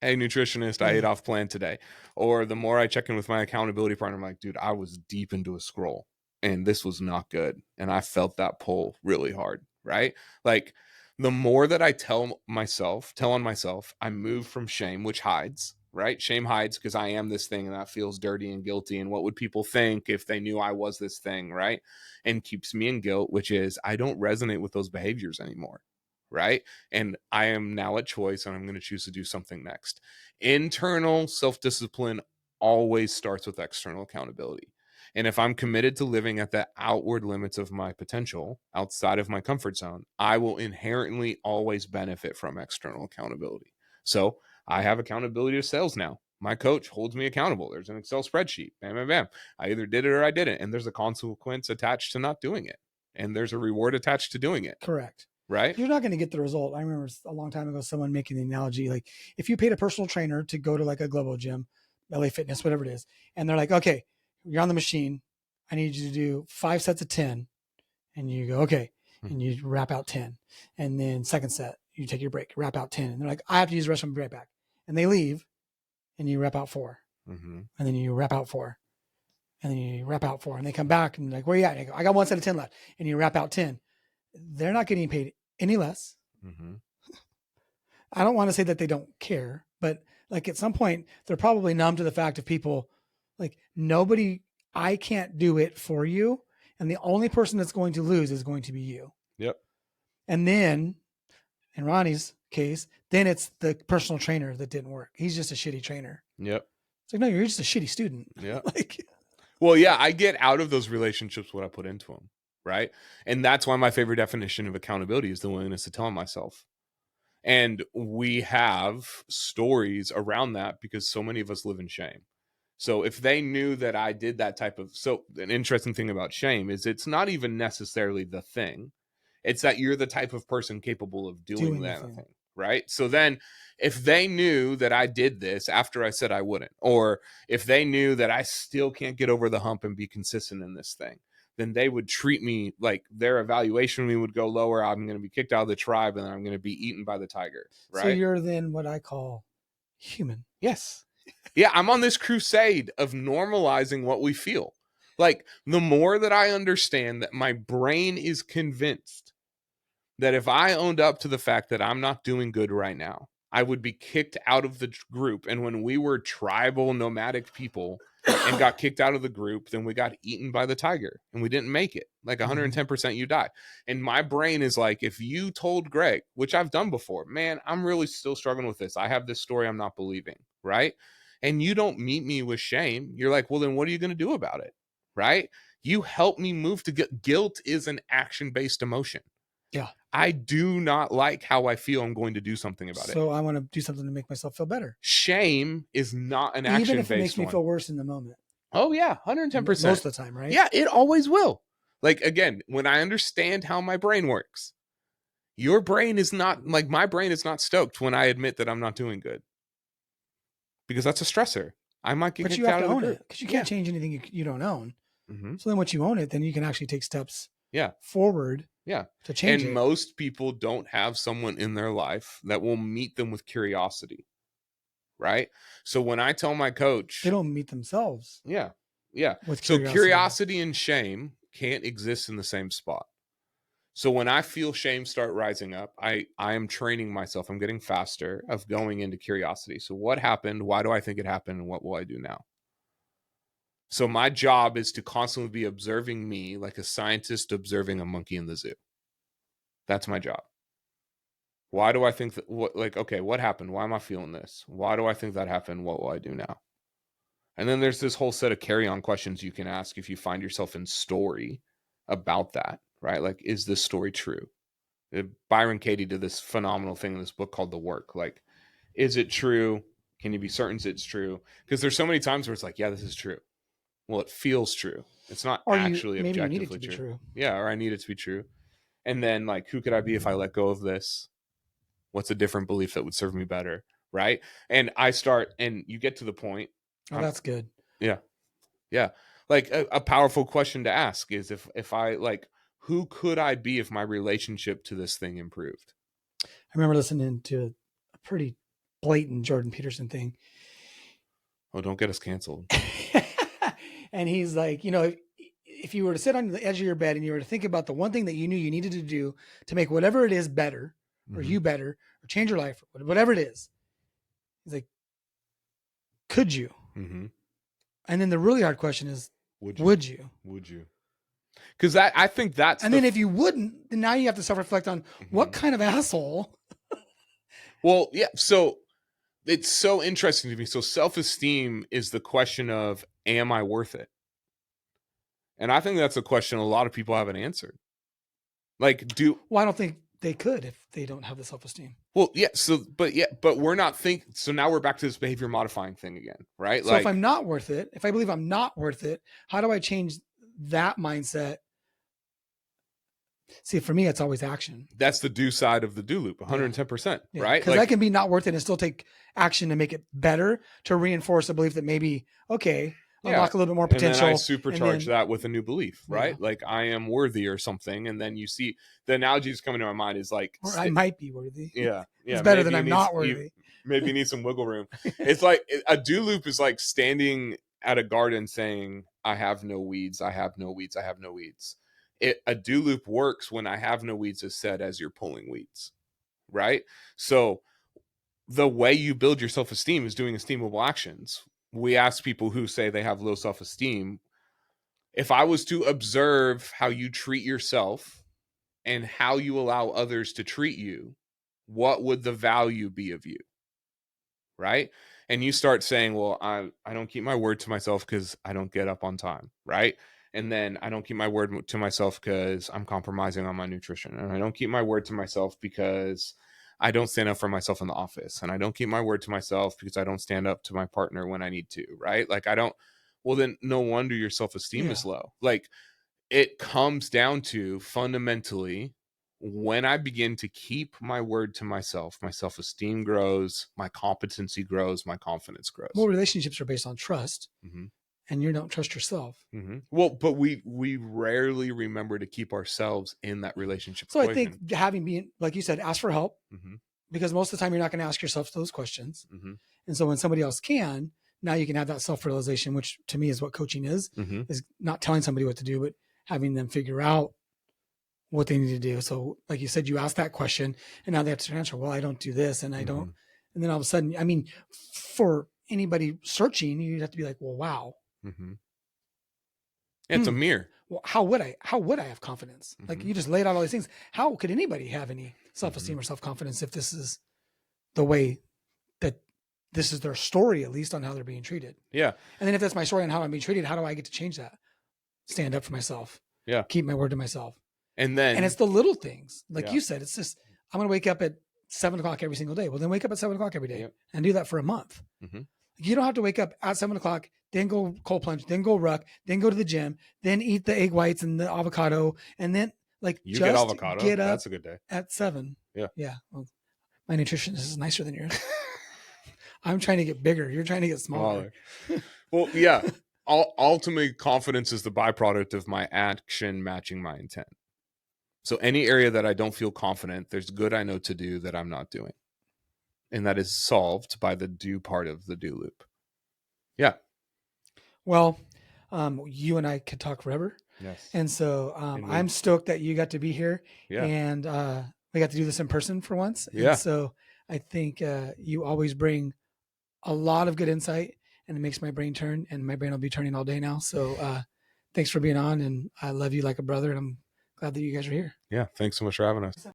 hey, nutritionist, I ate off plan today. Or the more I check in with my accountability partner, I'm like, dude, I was deep into a scroll and this was not good. And I felt that pull really hard. Right? Like the more that I tell on myself, I move from shame, which hides. Right? Shame hides because I am this thing and that feels dirty and guilty. And what would people think if they knew I was this thing? Right? And keeps me in guilt, which is I don't resonate with those behaviors anymore. Right? And I am now at choice and I'm going to choose to do something next. Internal self-discipline always starts with external accountability. And if I'm committed to living at the outward limits of my potential outside of my comfort zone, I will inherently always benefit from external accountability. So I have accountability to sales now. My coach holds me accountable. There's an Excel spreadsheet. Bam, bam, bam. I either did it or I didn't. And there's a consequence attached to not doing it. And there's a reward attached to doing it. Correct. Right? You're not going to get the result. I remember a long time ago, someone making the analogy, like if you paid a personal trainer to go to like a Globo gym, LA Fitness, whatever it is, and they're like, okay, you're on the machine. I need you to do 5 sets of 10. And you go, okay. And you wrap out 10. And then second set, you take your break, wrap out 10. And they're like, I have to use the restroom, be right back. And they leave and you wrap out 4. Mm-hmm. And then you wrap out 4. And then you wrap out 4. And they come back and like, where are you at? And I go, I got 1 set of 10 left. And you wrap out 10. They're not getting paid any less. Mm-hmm. I don't want to say that they don't care, but like at some point they're probably numb to the fact of people like I can't do it for you. And the only person that's going to lose is going to be you. Yep. And then in Ronnie's case, then it's the personal trainer that didn't work. He's just a shitty trainer. Yep. It's like, no, you're just a shitty student. Yeah. Like, well, yeah, I get out of those relationships what I put into them. Right. And that's why my favorite definition of accountability is the willingness to tell on myself. And we have stories around that because so many of us live in shame. So if they knew that I did that type of, so an interesting thing about shame is it's not even necessarily the thing. It's that you're the type of person capable of doing that thing, right? So then if they knew that I did this after I said I wouldn't, or if they knew that I still can't get over the hump and be consistent in this thing, then they would treat me like their evaluation of me would go lower. I'm going to be kicked out of the tribe and I'm going to be eaten by the tiger, right? So you're then what I call human. Yes. Yeah, I'm on this crusade of normalizing what we feel. Like, the more that I understand that my brain is convinced that if I owned up to the fact that I'm not doing good right now, I would be kicked out of the group. And when we were tribal, nomadic people and got kicked out of the group, then we got eaten by the tiger and we didn't make it. Like 110% you die. And my brain is like, if you told Greg, which I've done before, man, I'm really still struggling with this. I have this story I'm not believing, right? And you don't meet me with shame. You're like, well, then what are you going to do about it? Right? You help me move to guilt is an action-based emotion. Yeah. I do not like how I feel. I'm going to do something about it. So I want to do something to make myself feel better. Shame is not an action-based even if it makes me feel worse in the moment. Oh, yeah, 110%. Most of the time, right? Yeah, it always will. Like, again, when I understand how my brain works, your brain is not, like, my brain is not stoked when I admit that I'm not doing good. Because that's a stressor. I might get kicked out of the group. But you have to own it, because you can't change anything you don't own. So then once you own it, then you can actually take steps forward to change it. And most people don't have someone in their life that will meet them with curiosity, right? So when I tell my coach... They don't meet themselves. Yeah. With curiosity. So curiosity and shame can't exist in the same spot. So when I feel shame start rising up, I am training myself. I'm getting faster of going into curiosity. So what happened? Why do I think it happened? And what will I do now? So my job is to constantly be observing me like a scientist observing a monkey in the zoo. That's my job. Why do I think that, what happened? Why am I feeling this? Why do I think that happened? What will I do now? And then there's this whole set of carry-on questions you can ask if you find yourself in story about that, right? Like, is this story true? Byron Katie did this phenomenal thing in this book called The Work. Like, is it true? Can you be certain it's true? Because there's so many times where it's like, yeah, this is true. Well, it feels true. It's not actually objectively maybe you need it to be true. Yeah, or I need it to be true. And then, like, who could I be if I let go of this? What's a different belief that would serve me better, right? And I start, and you get to the point. Oh, that's good. Yeah. Like, a powerful question to ask is if I, like, who could I be if my relationship to this thing improved? I remember listening to a pretty blatant Jordan Peterson thing. Oh, don't get us canceled. And he's like, if you were to sit on the edge of your bed and you were to think about the one thing that you knew you needed to do to make whatever it is better, or you better, or change your life, or whatever it is, he's like, could you? And then the really hard question is, would you? Because I think that's... And then if you wouldn't, then now you have to self-reflect on what kind of asshole. Well, yeah. So it's so interesting to me. So self-esteem is the question of, am I worth it? And I think that's a question a lot of people haven't answered. Like, well, I don't think they could if they don't have the self-esteem. Well, yeah. But we're not thinking. So now we're back to this behavior modifying thing again, right? So if I'm not worth it, if I believe I'm not worth it, how do I change that mindset? See, for me, it's always action. That's the do side of the do loop, 110%, right? Because I can be not worth it and still take action to make it better, to reinforce a belief that maybe, okay, unlock a little bit more potential. And then I supercharge that with a new belief, right? Like, I am worthy or something. And then you see the analogy that's coming to my mind is like, or I might be worthy. Yeah. It's better than I'm not worthy. Maybe you need some wiggle room. It's like a do loop is like standing at a garden saying, I have no weeds. I have no weeds. I have no weeds. A do loop works when I have no weeds is said as you're pulling weeds, right? So the way you build your self-esteem is doing esteemable actions. We ask people who say they have low self-esteem, if I was to observe how you treat yourself and how you allow others to treat you, what would the value be of you? Right? And you start saying, well, I don't keep my word to myself because I don't get up on time, right? And then I don't keep my word to myself because I'm compromising on my nutrition. And I don't keep my word to myself because I don't stand up for myself in the office, and I don't keep my word to myself because I don't stand up to my partner when I need to, right? Like I don't, well, then no wonder your self-esteem is low. Like it comes down to fundamentally, when I begin to keep my word to myself, my self-esteem grows, my competency grows, my confidence grows. Well, relationships are based on trust, and you don't trust yourself. Well, but we rarely remember to keep ourselves in that relationship. So equation. I think having been, like you said, ask for help, because most of the time you're not going to ask yourself those questions. And so when somebody else can, now you can have that self-realization, which to me is what coaching is not telling somebody what to do, but having them figure out what they need to do. So like you said, you ask that question and now they have to answer, well, I don't do this and I don't. And then all of a sudden, I mean, for anybody searching, you'd have to be like, well, wow. It's a mirror. Well, how would I have confidence? Like you just laid out all these things. How could anybody have any self-esteem or self-confidence if this is the way that this is their story, at least on how they're being treated? Yeah. And then if that's my story on how I'm being treated, how do I get to change that? Stand up for myself. Yeah. Keep my word to myself. And it's the little things. Like you said, it's just, I'm going to wake up at 7:00 every single day. Well, then wake up at 7:00 every day and do that for a month. You don't have to wake up at 7:00, then go cold plunge, then go ruck, then go to the gym, then eat the egg whites and the avocado. And then like you get avocado. Get up That's a good day. at 7. Yeah. Yeah. Well, my nutritionist is nicer than yours. I'm trying to get bigger. You're trying to get smaller. Well, yeah. Ultimately, confidence is the byproduct of my action matching my intent. So any area that I don't feel confident, there's good I know to do that I'm not doing. And that is solved by the do part of the do loop. Yeah. Well, you and I could talk forever. Yes. And so I'm stoked that you got to be here. Yeah. And we got to do this in person for once. Yeah. And so I think you always bring a lot of good insight, and it makes my brain turn, and my brain will be turning all day now. So thanks for being on, and I love you like a brother, and I'm glad that you guys are here. Yeah. Thanks so much for having us.